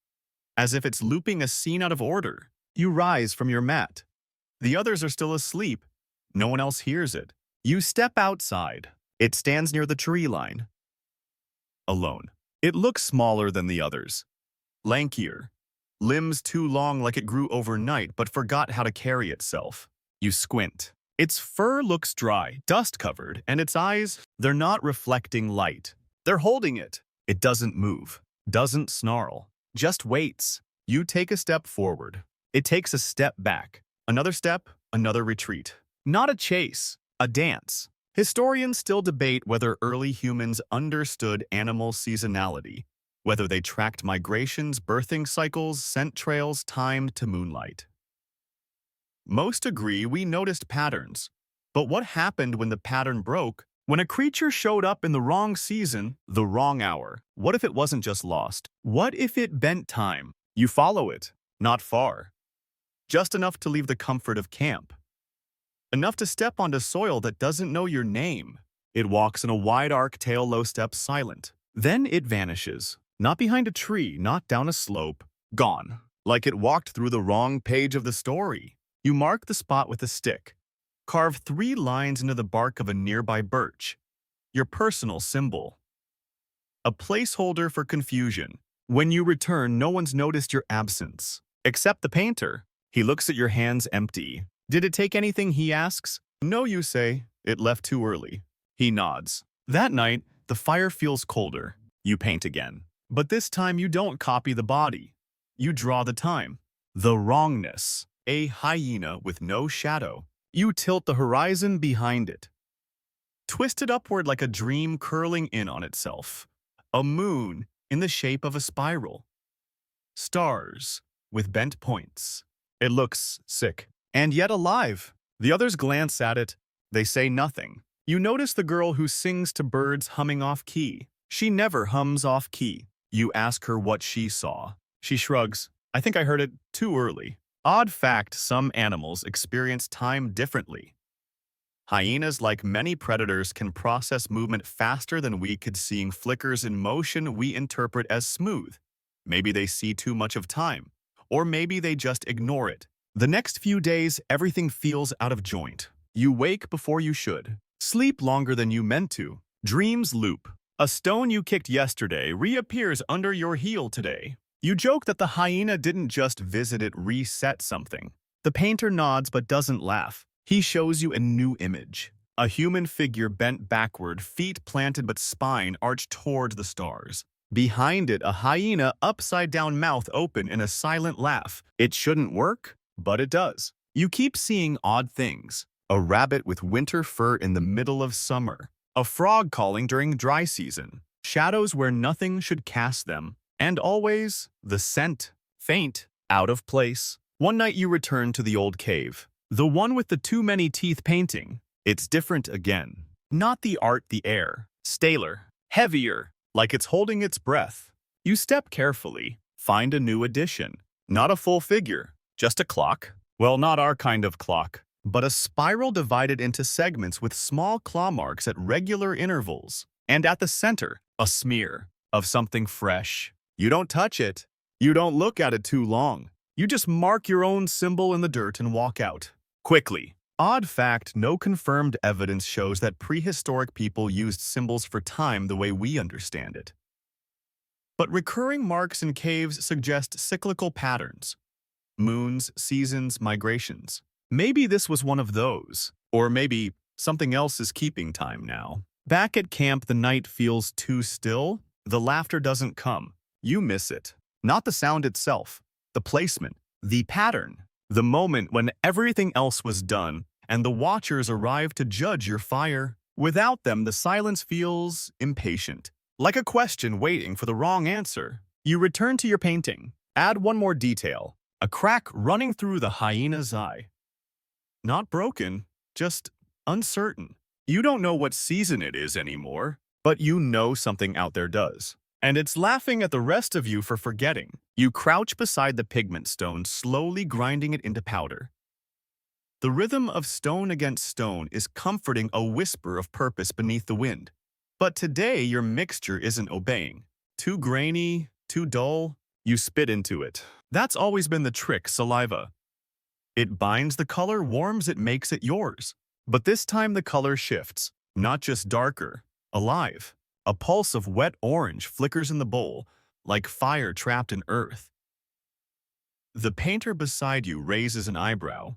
as if it's looping a scene out of order. You rise from your mat. The others are still asleep. No one else hears it. You step outside. It stands near the tree line. Alone. It looks smaller than the others. Lankier. Limbs too long like it grew overnight but forgot how to carry itself. You squint. Its fur looks dry, dust-covered, and its eyes, they're not reflecting light. They're holding it. It doesn't move, doesn't snarl, just waits. You take a step forward. It takes a step back. Another step, another retreat. Not a chase, a dance. Historians still debate whether early humans understood animal seasonality, whether they tracked migrations, birthing cycles, scent trails timed to moonlight. Most agree we noticed patterns. But what happened when the pattern broke? When a creature showed up in the wrong season, the wrong hour? What if it wasn't just lost? What if it bent time? You follow it, not far. Just enough to leave the comfort of camp. Enough to step onto soil that doesn't know your name. It walks in a wide arc, tail low step, silent. Then it vanishes. Not behind a tree, not down a slope. Gone. Like it walked through the wrong page of the story. You mark the spot with a stick. Carve 3 lines into the bark of a nearby birch. Your personal symbol. A placeholder for confusion. When you return, no one's noticed your absence. Except the painter. He looks at your hands empty. Did it take anything, he asks? No, you say. It left too early. He nods. That night, the fire feels colder. You paint again. But this time you don't copy the body. You draw the time. The wrongness. A hyena with no shadow. You tilt the horizon behind it. Twist it upward like a dream curling in on itself. A moon in the shape of a spiral. Stars with bent points. It looks sick and yet alive. The others glance at it. They say nothing. You notice the girl who sings to birds humming off key. She never hums off key. You ask her what she saw. She shrugs. I think I heard it too early. Odd fact, some animals experience time differently. Hyenas, like many predators, can process movement faster than we could, seeing flickers in motion we interpret as smooth. Maybe they see too much of time, or maybe they just ignore it. The next few days, everything feels out of joint. You wake before you should, sleep longer than you meant to, dreams loop. A stone you kicked yesterday reappears under your heel today. You joke that the hyena didn't just visit, it reset something. The painter nods but doesn't laugh. He shows you a new image. A human figure bent backward, feet planted but spine arched toward the stars. Behind it, a hyena, upside down, mouth open in a silent laugh. It shouldn't work, but it does. You keep seeing odd things. A rabbit with winter fur in the middle of summer. A frog calling during dry season. Shadows where nothing should cast them. And always, the scent, faint, out of place. One night you return to the old cave. The one with the too many teeth painting. It's different again. Not the art, the air. Staler, heavier, like it's holding its breath. You step carefully, find a new addition. Not a full figure, just a clock. Well, not our kind of clock, but a spiral divided into segments with small claw marks at regular intervals. And at the center, a smear of something fresh. You don't touch it. You don't look at it too long. You just mark your own symbol in the dirt and walk out. Quickly. Odd fact, no confirmed evidence shows that prehistoric people used symbols for time the way we understand it. But recurring marks in caves suggest cyclical patterns. Moons, seasons, migrations. Maybe this was one of those. Or maybe something else is keeping time now. Back at camp, the night feels too still. The laughter doesn't come. You miss it. Not the sound itself, the placement, the pattern, the moment when everything else was done and the watchers arrived to judge your fire. Without them, the silence feels impatient, like a question waiting for the wrong answer. You return to your painting. Add one more detail, a crack running through the hyena's eye. Not broken, just uncertain. You don't know what season it is anymore, but you know something out there does. And it's laughing at the rest of you for forgetting. You crouch beside the pigment stone, slowly grinding it into powder. The rhythm of stone against stone is comforting, a whisper of purpose beneath the wind. But today your mixture isn't obeying. Too grainy, too dull, you spit into it. That's always been the trick, saliva. It binds the color, warms it, makes it yours. But this time the color shifts, not just darker, alive. A pulse of wet orange flickers in the bowl, like fire trapped in earth. The painter beside you raises an eyebrow.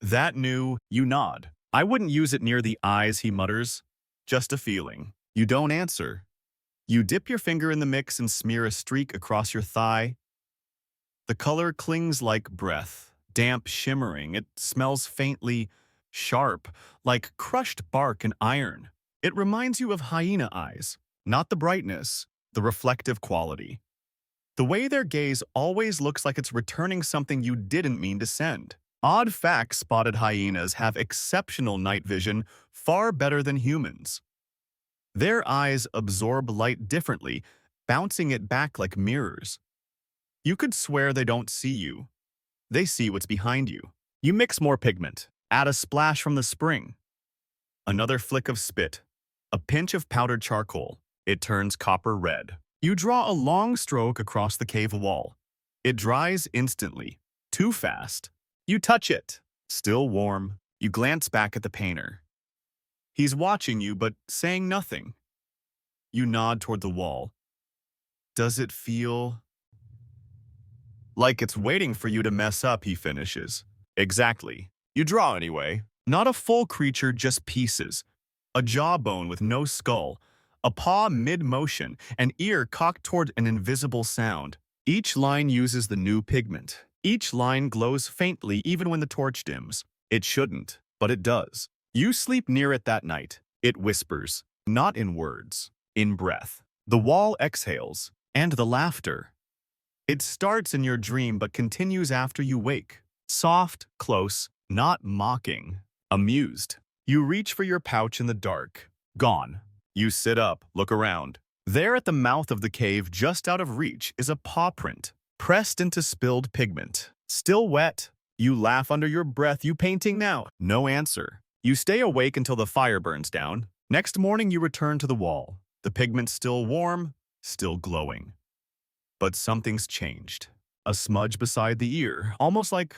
That new, you nod. I wouldn't use it near the eyes, he mutters. Just a feeling. You don't answer. You dip your finger in the mix and smear a streak across your thigh. The color clings like breath, damp, shimmering. It smells faintly sharp, like crushed bark and iron. It reminds you of hyena eyes, not the brightness, the reflective quality. The way their gaze always looks like it's returning something you didn't mean to send. Odd fact, spotted hyenas have exceptional night vision, far better than humans. Their eyes absorb light differently, bouncing it back like mirrors. You could swear they don't see you. They see what's behind you. You mix more pigment, add a splash from the spring. Another flick of spit, a pinch of powdered charcoal. It turns copper red. You draw a long stroke across the cave wall. It dries instantly, too fast. You touch it, still warm. You glance back at the painter. He's watching you but saying nothing. You nod toward the wall. Does it feel like it's waiting for you to mess up, he finishes. Exactly. You draw anyway. Not a full creature, just pieces. A jawbone with no skull, a paw mid-motion, an ear cocked toward an invisible sound. Each line uses the new pigment. Each line glows faintly even when the torch dims. It shouldn't, but it does. You sleep near it that night. It whispers, not in words, in breath. The wall exhales, and the laughter. It starts in your dream but continues after you wake. Soft, close, not mocking, amused. You reach for your pouch in the dark. Gone. You sit up, look around. There at the mouth of the cave, just out of reach, is a paw print, pressed into spilled pigment. Still wet. You laugh under your breath. You painting now? No answer. You stay awake until the fire burns down. Next morning you return to the wall. The pigment's still warm, still glowing. But something's changed. A smudge beside the ear, almost like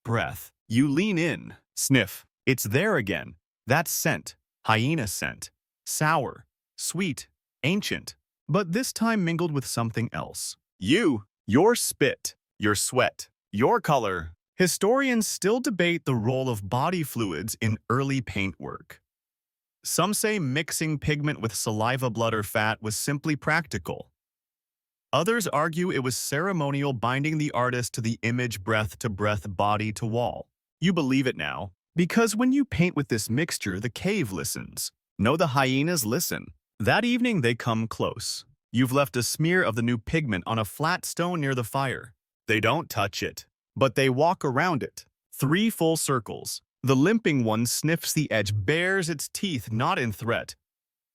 breath. You lean in, sniff. It's there again. That scent, hyena scent. Sour, sweet, ancient, but this time mingled with something else. Your spit, your sweat, your color. Historians still debate the role of body fluids in early paintwork. Some say mixing pigment with saliva, blood, or fat was simply practical. Others argue it was ceremonial, binding the artist to the image, breath to breath, body to wall. You believe it now, because when you paint with this mixture, the cave listens. No, the hyenas listen. That evening they come close. You've left a smear of the new pigment on a flat stone near the fire. They don't touch it, but they walk around it. 3 full circles. The limping one sniffs the edge, bares its teeth, not in threat,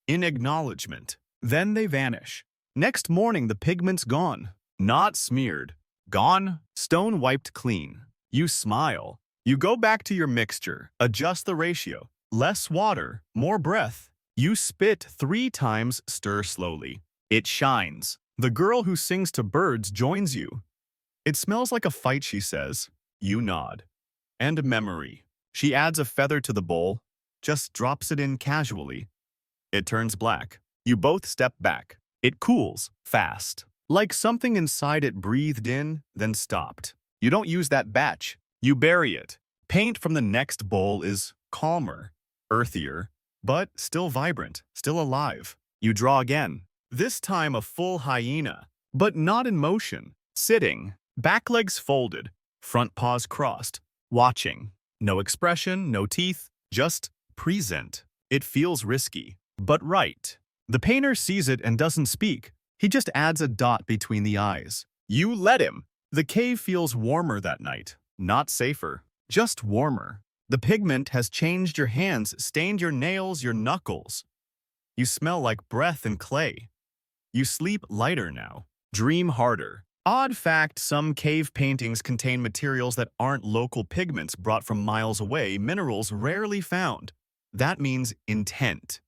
in acknowledgement. Then they vanish. Next morning the pigment's gone. Not smeared. Gone. Stone wiped clean. You smile. You go back to your mixture, adjust the ratio. Less water, more breath. You spit 3 times, stir slowly. It shines. The girl who sings to birds joins you. It smells like a fight, she says. You nod. And memory. She adds a feather to the bowl, just drops it in casually. It turns black. You both step back. It cools, fast. Like something inside it breathed in, then stopped. You don't use that batch. You bury it. Paint from the next bowl is calmer, earthier, but still vibrant, still alive. You draw again. This time a full hyena, but not in motion. Sitting, back legs folded, front paws crossed, watching. No expression, no teeth, just present. It feels risky, but right. The painter sees it and doesn't speak. He just adds a dot between the eyes. You let him. The cave feels warmer that night. Not safer, just warmer. The pigment has changed your hands, stained your nails, your knuckles. You smell like breath and clay. You sleep lighter now. Dream harder. Odd fact, some cave paintings contain materials that aren't local pigments brought from miles away, minerals rarely found. That means intent.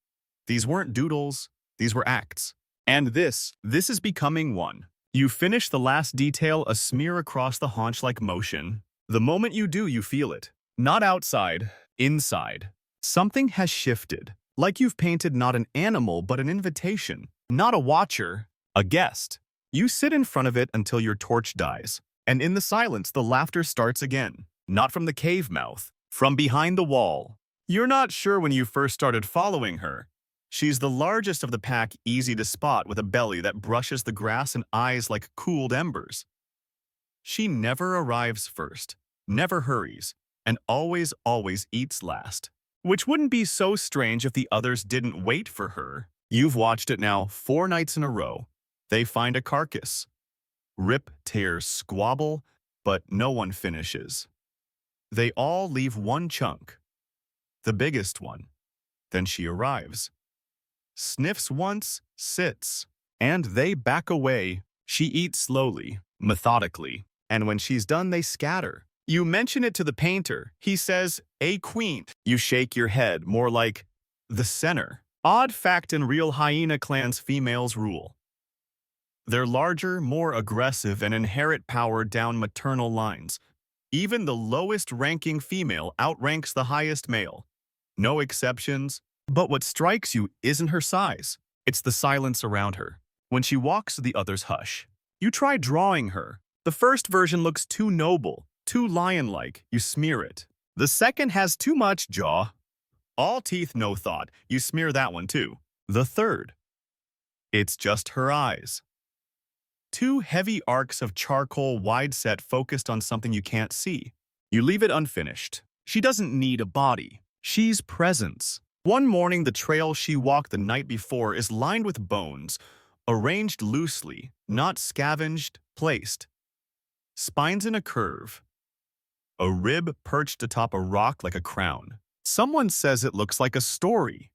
These weren't doodles, these were acts. And this is becoming one. You finish the last detail, a smear across the haunch-like motion. The moment you do, you feel it. Not outside, inside. Something has shifted. Like you've painted not an animal, but an invitation. Not a watcher, a guest. You sit in front of it until your torch dies. And in the silence, the laughter starts again. Not from the cave mouth, from behind the wall. You're not sure when you first started following her. She's the largest of the pack, easy to spot, with a belly that brushes the grass and eyes like cooled embers. She never arrives first, never hurries, and always eats last. Which wouldn't be so strange if the others didn't wait for her. You've watched it now 4 nights in a row. They find a carcass. Rip, tear, squabble, but no one finishes. They all leave one chunk, the biggest one. Then she arrives. Sniffs once, sits, and they back away. She eats slowly, methodically, and when she's done, they scatter. You mention it to the painter. He says, "A queen." You shake your head, more like, the center. Odd fact: in real hyena clans, females rule. They're larger, more aggressive, and inherit power down maternal lines. Even the lowest-ranking female outranks the highest male. No exceptions. But what strikes you isn't her size. It's the silence around her. When she walks, the others hush. You try drawing her. The first version looks too noble, too lion-like. You smear it. The second has too much jaw. All teeth, no thought. You smear that one too. The third. It's just her eyes. 2 heavy arcs of charcoal wide set focused on something you can't see. You leave it unfinished. She doesn't need a body. She's presence. One morning, the trail she walked the night before is lined with bones, arranged loosely, not scavenged, placed. Spines in a curve. A rib perched atop a rock like a crown. Someone says it looks like a story.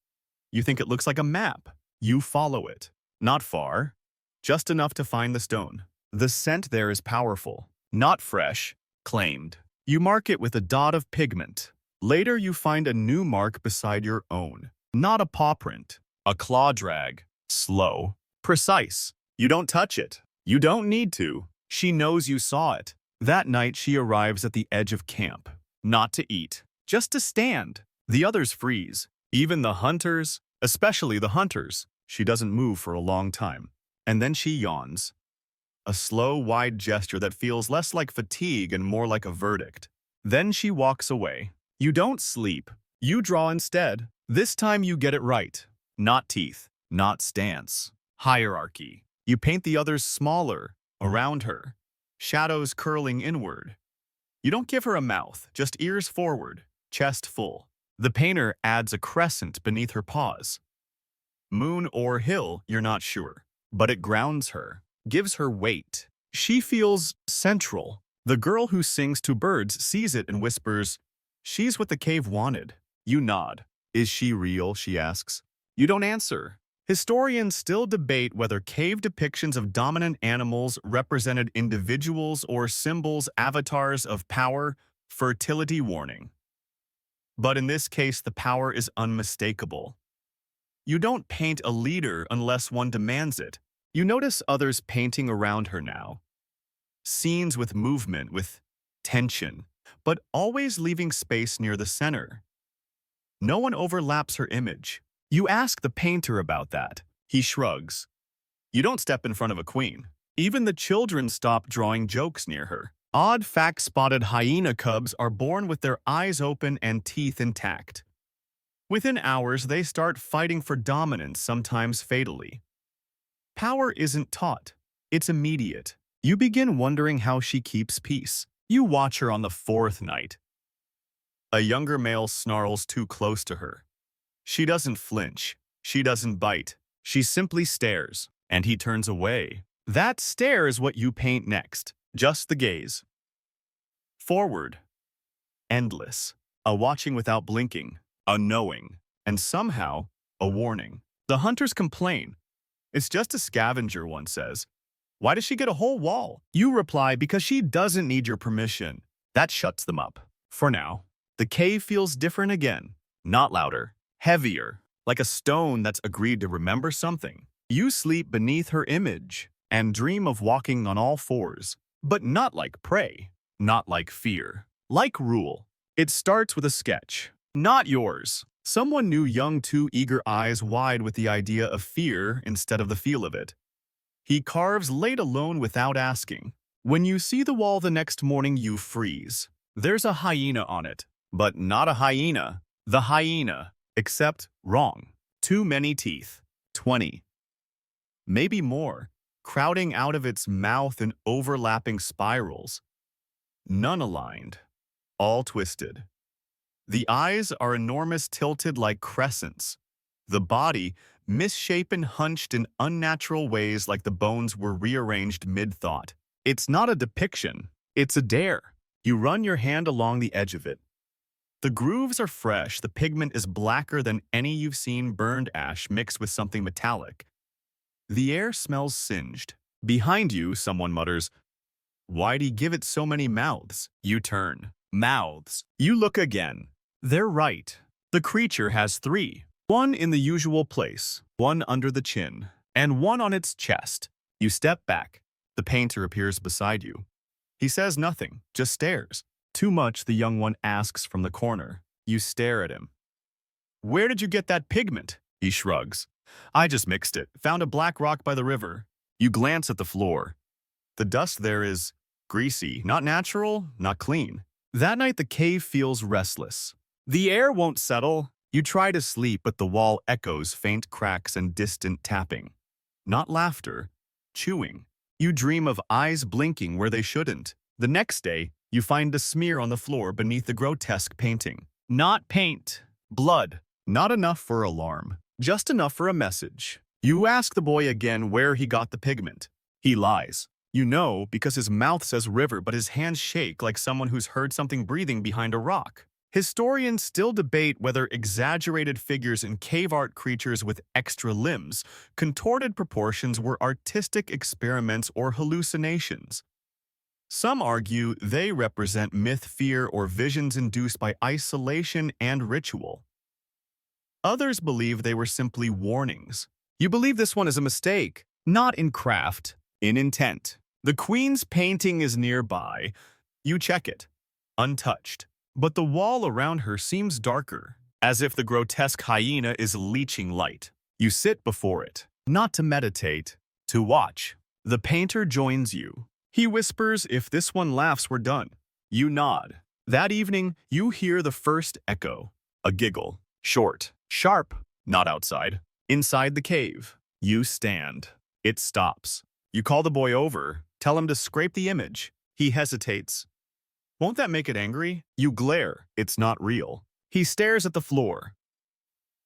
You think it looks like a map. You follow it. Not far. Just enough to find the stone. The scent there is powerful. Not fresh. Claimed. You mark it with a dot of pigment. Later, you find a new mark beside your own. Not a paw print. A claw drag. Slow. Precise. You don't touch it. You don't need to. She knows you saw it. That night, she arrives at the edge of camp. Not to eat. Just to stand. The others freeze. Even the hunters. Especially the hunters. She doesn't move for a long time. And then she yawns. A slow, wide gesture that feels less like fatigue and more like a verdict. Then she walks away. You don't sleep. You draw instead. This time you get it right. Not teeth. Not stance. Hierarchy. You paint the others smaller, around her. Shadows curling inward. You don't give her a mouth, just ears forward, chest full. The painter adds a crescent beneath her paws. Moon or hill, you're not sure. But it grounds her, gives her weight. She feels central. The girl who sings to birds sees it and whispers, "She's what the cave wanted." You nod. "Is she real?" she asks. You don't answer. Historians still debate whether cave depictions of dominant animals represented individuals or symbols, avatars of power, fertility warning. But in this case, the power is unmistakable. You don't paint a leader unless one demands it. You notice others painting around her now. Scenes with movement, with tension, but always leaving space near the center. No one overlaps her image. You ask the painter about that. He shrugs. You don't step in front of a queen. Even the children stop drawing jokes near her. Odd fact-spotted hyena cubs are born with their eyes open and teeth intact. Within hours, they start fighting for dominance, sometimes fatally. Power isn't taught. It's immediate. You begin wondering how she keeps peace. You watch her on the 4th night. A younger male snarls too close to her. She doesn't flinch. She doesn't bite. She simply stares, and he turns away. That stare is what you paint next. Just the gaze. Forward. Endless. A watching without blinking. A knowing. And somehow, a warning. The hunters complain. "It's just a scavenger," one says. "Why does she get a whole wall?" You reply, "Because she doesn't need your permission." That shuts them up. For now. The cave feels different again. Not louder. Heavier. Like a stone that's agreed to remember something. You sleep beneath her image and dream of walking on all 4s. But not like prey. Not like fear. Like rule. It starts with a sketch. Not yours. Someone new, young, too eager, eyes wide with the idea of fear instead of the feel of it. He carves late alone without asking. When you see the wall the next morning, you freeze. There's a hyena on it. But not a hyena. The hyena. Except wrong. Too many teeth. 20. Maybe more. Crowding out of its mouth in overlapping spirals. None aligned. All twisted. The eyes are enormous, tilted like crescents. The body, misshapen, hunched in unnatural ways like the bones were rearranged mid-thought. It's not a depiction. It's a dare. You run your hand along the edge of it. The grooves are fresh. The pigment is blacker than any you've seen, burned ash mixed with something metallic. The air smells singed. Behind you, someone mutters, "Why'd he give it so many mouths?" You turn. Mouths. You look again. They're right. The creature has 3. One in the usual place, one under the chin, and one on its chest. You step back. The painter appears beside you. He says nothing, just stares. Too much, the young one asks from the corner. You stare at him. "Where did you get that pigment?" He shrugs. "I just mixed it. Found a black rock by the river." You glance at the floor. The dust there is greasy, not natural, not clean. That night the cave feels restless. The air won't settle. You try to sleep, but the wall echoes faint cracks and distant tapping. Not laughter, chewing. You dream of eyes blinking where they shouldn't. The next day, you find a smear on the floor beneath the grotesque painting. Not paint, blood. Not enough for alarm, just enough for a message. You ask the boy again where he got the pigment. He lies. You know because his mouth says river, but his hands shake like someone who's heard something breathing behind a rock. Historians still debate whether exaggerated figures in cave art, creatures with extra limbs, contorted proportions, were artistic experiments or hallucinations. Some argue they represent myth, fear, or visions induced by isolation and ritual. Others believe they were simply warnings. You believe this one is a mistake, not in craft, in intent. The queen's painting is nearby. You check it, untouched. But the wall around her seems darker, as if the grotesque hyena is leeching light. You sit before it, not to meditate, to watch. The painter joins you. He whispers, "If this one laughs, we're done." You nod. That evening, you hear the first echo. A giggle. Short, sharp, not outside. Inside the cave. You stand. It stops. You call the boy over, tell him to scrape the image. He hesitates. "Won't that make it angry?" You glare. It's not real. He stares at the floor.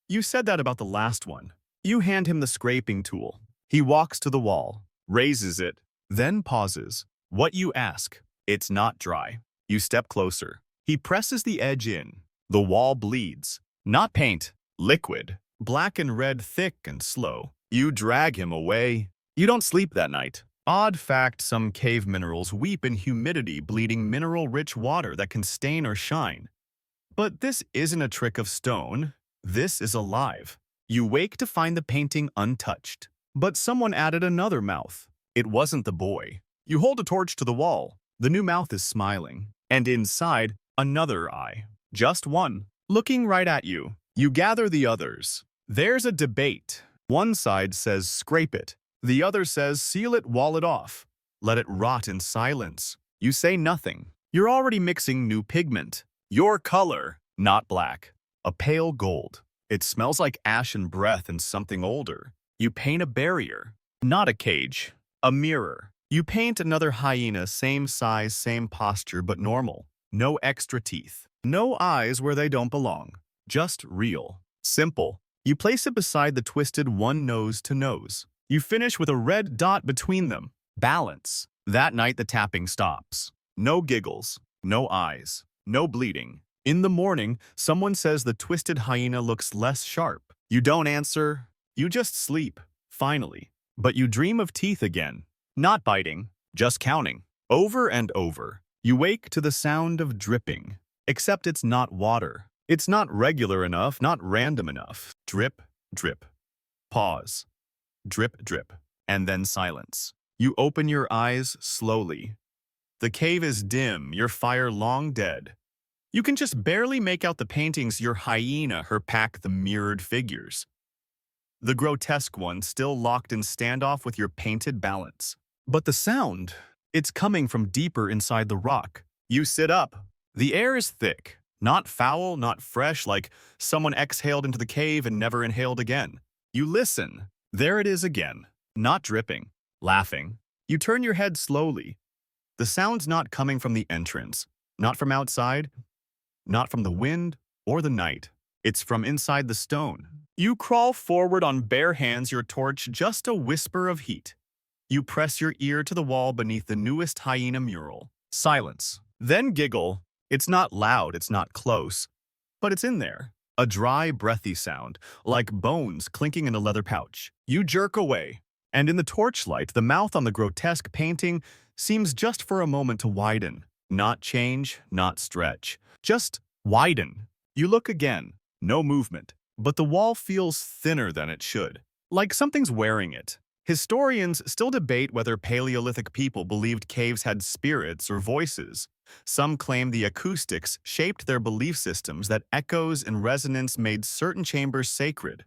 "You said that about the last one." You hand him the scraping tool. He walks to the wall, raises it, then pauses. What you ask? It's not dry. You step closer. He presses the edge in. The wall bleeds. Not paint, liquid. Black and red, thick and slow. You drag him away. You don't sleep that night. Odd fact, some cave minerals weep in humidity, bleeding mineral-rich water that can stain or shine. But this isn't a trick of stone. This is alive. You wake to find the painting untouched. But someone added another mouth. It wasn't the boy. You hold a torch to the wall. The new mouth is smiling. And inside, another eye. Just one, looking right at you. You gather the others. There's a debate. One side says scrape it. The other says seal it, wall it off. Let it rot in silence. You say nothing. You're already mixing new pigment. Your color, not black. A pale gold. It smells like ash and breath and something older. You paint a barrier. Not a cage. A mirror. You paint another hyena, same size, same posture, but normal. No extra teeth. No eyes where they don't belong. Just real. Simple. You place it beside the twisted one, nose to nose. You finish with a red dot between them. Balance. That night the tapping stops. No giggles. No eyes. No bleeding. In the morning, someone says the twisted hyena looks less sharp. You don't answer. You just sleep. Finally. But you dream of teeth again. Not biting. Just counting. Over and over. You wake to the sound of dripping. Except it's not water. It's not regular enough, not random enough. Drip, drip. Pause. Drip, drip. And then silence. You open your eyes slowly. The cave is dim, your fire long dead. You can just barely make out the paintings, your hyena, her pack, the mirrored figures. The grotesque one still locked in standoff with your painted balance. But the sound, it's coming from deeper inside the rock. You sit up. The air is thick. Not foul, not fresh, like someone exhaled into the cave and never inhaled again. You listen. There it is again. Not dripping. Laughing. You turn your head slowly. The sound's not coming from the entrance. Not from outside. Not from the wind or the night. It's from inside the stone. You crawl forward on bare hands, your torch just a whisper of heat. You press your ear to the wall beneath the newest hyena mural. Silence. Then giggle. It's not loud, it's not close, but it's in there. A dry, breathy sound, like bones clinking in a leather pouch. You jerk away, and in the torchlight, the mouth on the grotesque painting seems just for a moment to widen. Not change, not stretch. Just widen. You look again. No movement. But the wall feels thinner than it should. Like something's wearing it. Historians still debate whether Paleolithic people believed caves had spirits or voices. Some claim the acoustics shaped their belief systems, that echoes and resonance made certain chambers sacred.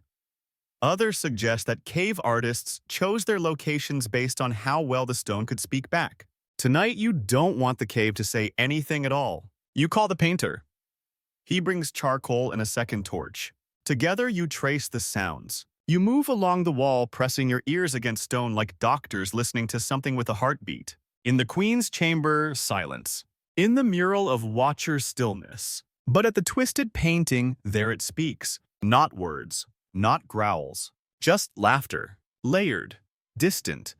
Others suggest that cave artists chose their locations based on how well the stone could speak back. Tonight, you don't want the cave to say anything at all. You call the painter. He brings charcoal and a second torch. Together, you trace the sounds. You move along the wall, pressing your ears against stone like doctors listening to something with a heartbeat. In the queen's chamber, silence. In the mural of watcher, stillness. But at the twisted painting, there it speaks. Not words, not growls, just laughter. Layered, distant,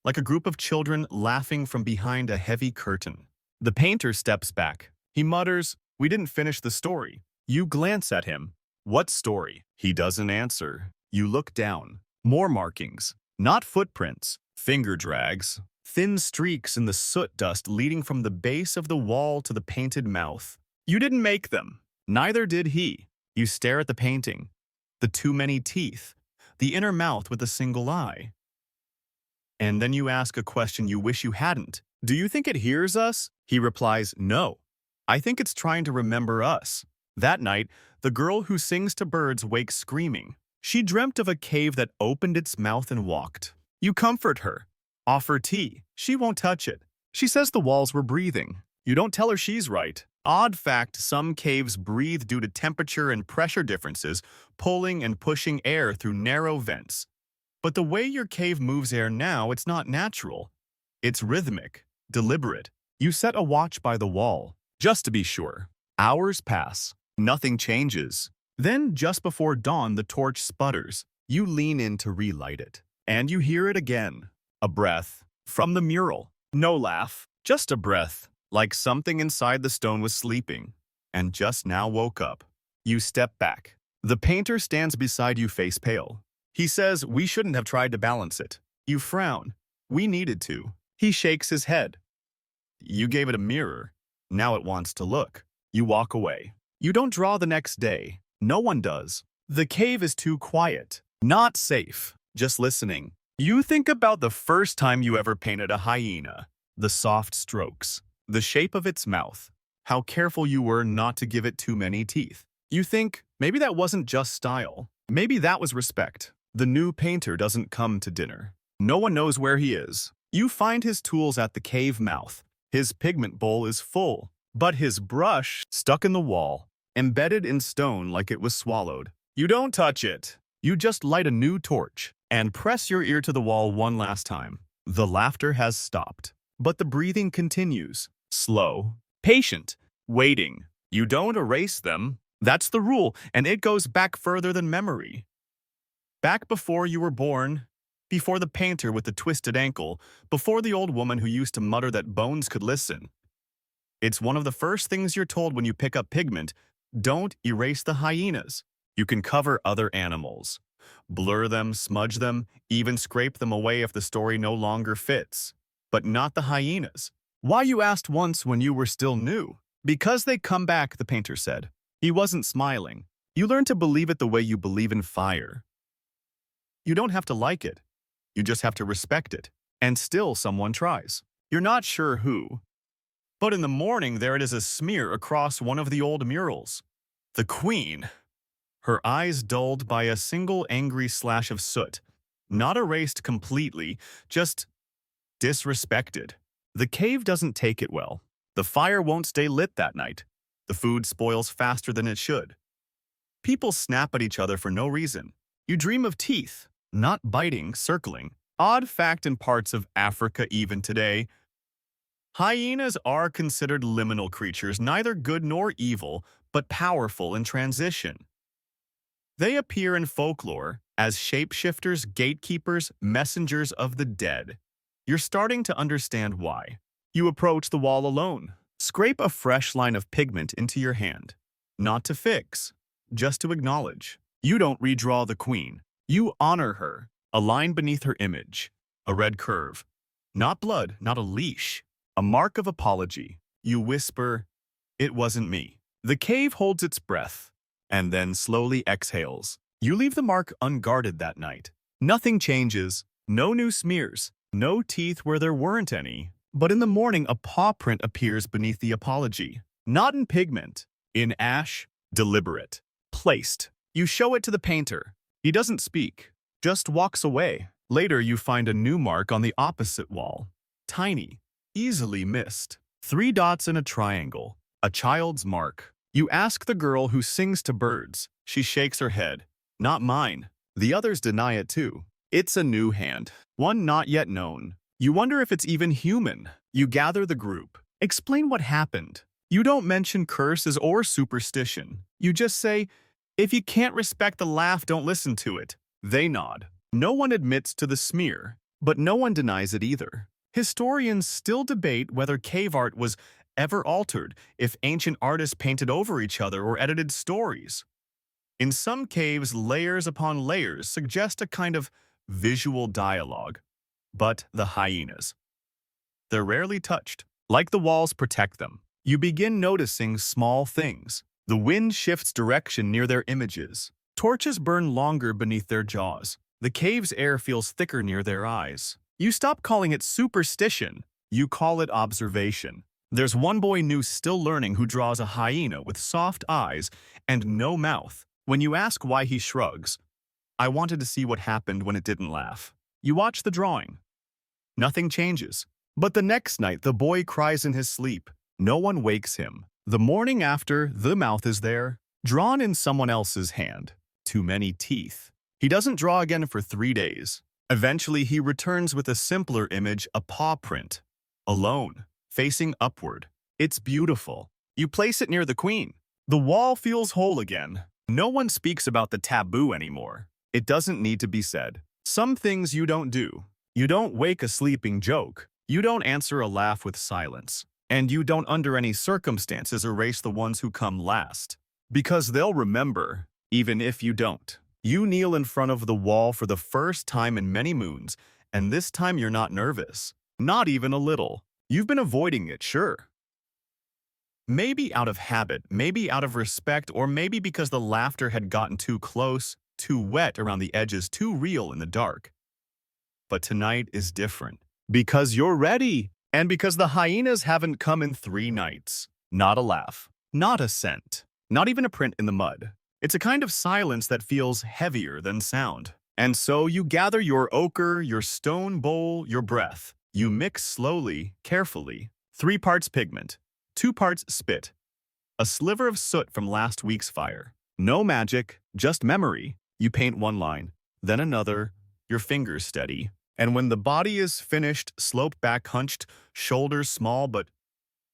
like a group of children laughing from behind a heavy curtain. The painter steps back. He mutters, "We didn't finish the story." You glance at him. What story? He doesn't answer. You look down. More markings. Not footprints. Finger drags. Thin streaks in the soot dust leading from the base of the wall to the painted mouth. You didn't make them. Neither did he. You stare at the painting. The too many teeth. The inner mouth with a single eye. And then you ask a question you wish you hadn't. Do you think it hears us? He replies, no. I think it's trying to remember us. That night, the girl who sings to birds wakes screaming. She dreamt of a cave that opened its mouth and walked. You comfort her. Offer tea. She won't touch it. She says the walls were breathing. You don't tell her she's right. Odd fact, some caves breathe due to temperature and pressure differences, pulling and pushing air through narrow vents. But the way your cave moves air now, it's not natural. It's rhythmic, deliberate. You set a watch by the wall, just to be sure. Hours pass. Nothing changes. Then, just before dawn, the torch sputters. You lean in to relight it. And you hear it again. A breath. From the mural. No laugh. Just a breath. Like something inside the stone was sleeping. And just now woke up. You step back. The painter stands beside you, face pale. He says, we shouldn't have tried to balance it. You frown. We needed to. He shakes his head. You gave it a mirror. Now it wants to look. You walk away. You don't draw the next day. No one does. The cave is too quiet. Not safe. Just listening. You think about the first time you ever painted a hyena. The soft strokes. The shape of its mouth. How careful you were not to give it too many teeth. You think, maybe that wasn't just style. Maybe that was respect. The new painter doesn't come to dinner. No one knows where he is. You find his tools at the cave mouth. His pigment bowl is full, but his brush stuck in the wall, embedded in stone like it was swallowed. You don't touch it. You just light a new torch and press your ear to the wall one last time. The laughter has stopped, but the breathing continues. Slow, patient, waiting. You don't erase them. That's the rule, and it goes back further than memory. Back before you were born, before the painter with the twisted ankle, before the old woman who used to mutter that bones could listen. It's one of the first things you're told when you pick up pigment. Don't erase the hyenas. You can cover other animals. Blur them, smudge them, even scrape them away if the story no longer fits. But not the hyenas. Why, you asked once when you were still new. Because they come back, the painter said. He wasn't smiling. You learn to believe it the way you believe in fire. You don't have to like it. You just have to respect it. And still someone tries. You're not sure who. But in the morning, there it is, a smear across one of the old murals. The queen. Her eyes dulled by a single angry slash of soot. Not erased completely, just disrespected. The cave doesn't take it well. The fire won't stay lit that night. The food spoils faster than it should. People snap at each other for no reason. You dream of teeth, not biting, circling. Odd fact in parts of Africa even today, hyenas are considered liminal creatures, neither good nor evil, but powerful in transition. They appear in folklore as shapeshifters, gatekeepers, messengers of the dead. You're starting to understand why. You approach the wall alone. Scrape a fresh line of pigment into your hand. Not to fix, just to acknowledge. You don't redraw the queen. You honor her. A line beneath her image. A red curve. Not blood, not a leash. A mark of apology. You whisper, "It wasn't me." The cave holds its breath, and then slowly exhales. You leave the mark unguarded that night. Nothing changes. No new smears. No teeth where there weren't any. But in the morning, a paw print appears beneath the apology. Not in pigment. In ash. Deliberate. Placed. You show it to the painter. He doesn't speak. Just walks away. Later, you find a new mark on the opposite wall. Tiny. Easily missed. 3 dots in a triangle. A child's mark. You ask the girl who sings to birds. She shakes her head. Not mine. The others deny it too. It's a new hand. One not yet known. You wonder if it's even human. You gather the group. Explain what happened. You don't mention curses or superstition. You just say, "If you can't respect the laugh, don't listen to it." They nod. No one admits to the smear, but no one denies it either. Historians still debate whether cave art was ever altered, if ancient artists painted over each other or edited stories. In some caves, layers upon layers suggest a kind of visual dialogue. But the hyenas. They're rarely touched. Like the walls protect them. You begin noticing small things. The wind shifts direction near their images. Torches burn longer beneath their jaws. The cave's air feels thicker near their eyes. You stop calling it superstition. You call it observation. There's one boy new still learning who draws a hyena with soft eyes and no mouth. When you ask why, he shrugs. "I wanted to see what happened when it didn't laugh." You watch the drawing. Nothing changes. But the next night, the boy cries in his sleep. No one wakes him. The morning after, the mouth is there, drawn in someone else's hand. Too many teeth. He doesn't draw again for 3 days. Eventually, he returns with a simpler image, a paw print. Alone, facing upward. It's beautiful. You place it near the queen. The wall feels whole again. No one speaks about the taboo anymore. It doesn't need to be said. Some things you don't do. You don't wake a sleeping joke. You don't answer a laugh with silence. And you don't under any circumstances erase the ones who come last. Because they'll remember, even if you don't. You kneel in front of the wall for the first time in many moons, and this time you're not nervous. Not even a little. You've been avoiding it, sure. Maybe out of habit, maybe out of respect, or maybe because the laughter had gotten too close, too wet around the edges, too real in the dark. But tonight is different. Because you're ready. And because the hyenas haven't come in 3 nights. Not a laugh. Not a scent. Not even a print in the mud. It's a kind of silence that feels heavier than sound. And so you gather your ochre, your stone bowl, your breath. You mix slowly, carefully. 3 parts pigment. 2 parts spit. A sliver of soot from last week's fire. No magic, just memory. You paint 1 line, then another, your fingers steady. And when the body is finished, slope back, hunched, shoulders small but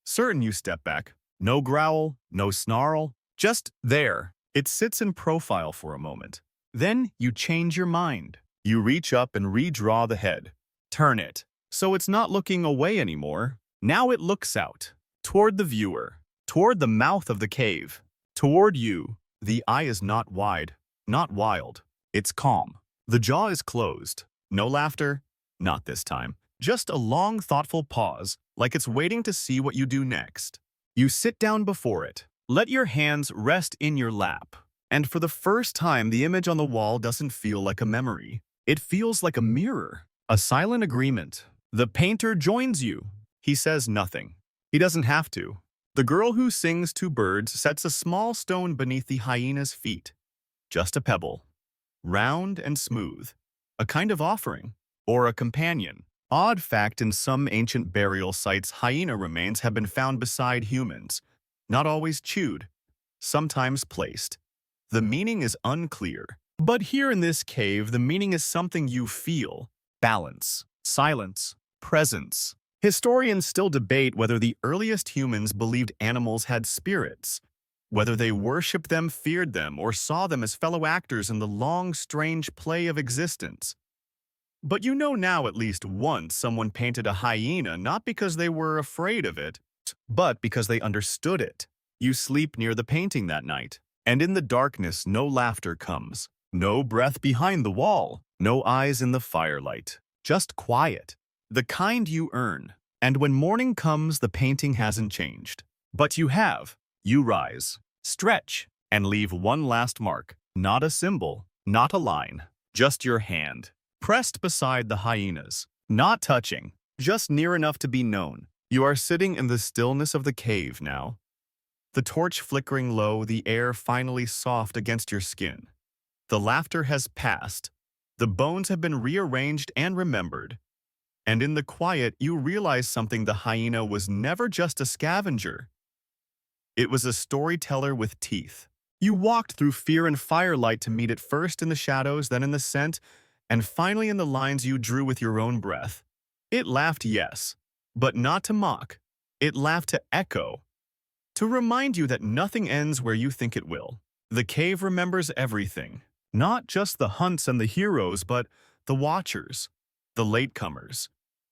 certain, you step back. No growl, no snarl, just there. It sits in profile for a moment. Then you change your mind. You reach up and redraw the head. Turn it. So it's not looking away anymore. Now it looks out. Toward the viewer. Toward the mouth of the cave. Toward you. The eye is not wide. Not wild. It's calm. The jaw is closed. No laughter. Not this time. Just a long, thoughtful pause, like it's waiting to see what you do next. You sit down before it. Let your hands rest in your lap. And for the first time, the image on the wall doesn't feel like a memory. It feels like a mirror. A silent agreement. The painter joins you. He says nothing. He doesn't have to. The girl who sings to birds sets a small stone beneath the hyena's feet. Just a pebble. Round and smooth. A kind of offering. Or a companion. Odd fact, in some ancient burial sites, hyena remains have been found beside humans. not always chewed, sometimes placed. The meaning is unclear. But here in this cave, the meaning is something you feel: balance, silence, presence. Historians still debate whether the earliest humans believed animals had spirits, whether they worshipped them, feared them, or saw them as fellow actors in the long, strange play of existence. But you know now at least once someone painted a hyena not because they were afraid of it, but because they understood it. You sleep near the painting that night, and in the darkness no laughter comes, no breath behind the wall, no eyes in the firelight, just quiet, the kind you earn. And when morning comes, the painting hasn't changed. But you have. You rise, stretch, and leave one last mark. Not a symbol, not a line, just your hand, pressed beside the hyenas, not touching, just near enough to be known. You are sitting in the stillness of the cave now. The torch flickering low, the air finally soft against your skin. The laughter has passed. The bones have been rearranged and remembered. And in the quiet, you realize something: the hyena was never just a scavenger. It was a storyteller with teeth. You walked through fear and firelight to meet it first in the shadows, then in the scent, and finally in the lines you drew with your own breath. It laughed, yes, but not to mock. It laughed to echo, to remind you that nothing ends where you think it will. The cave remembers everything, not just the hunts and the heroes, but the watchers, the latecomers,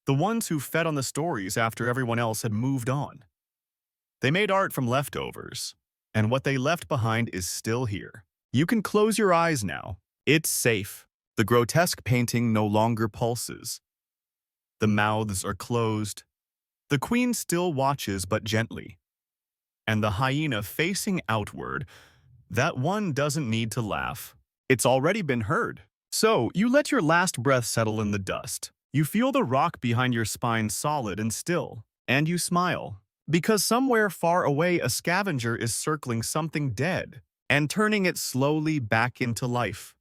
the ones who fed on the stories after everyone else had moved on. They made art from leftovers, and what they left behind is still here. You can close your eyes now. It's safe. The grotesque painting no longer pulses. The mouths are closed. The queen still watches, but gently. And the hyena facing outward, that one doesn't need to laugh. It's already been heard. So you let your last breath settle in the dust. You feel the rock behind your spine solid and still, and you smile. Because somewhere far away, a scavenger is circling something dead and turning it slowly back into life.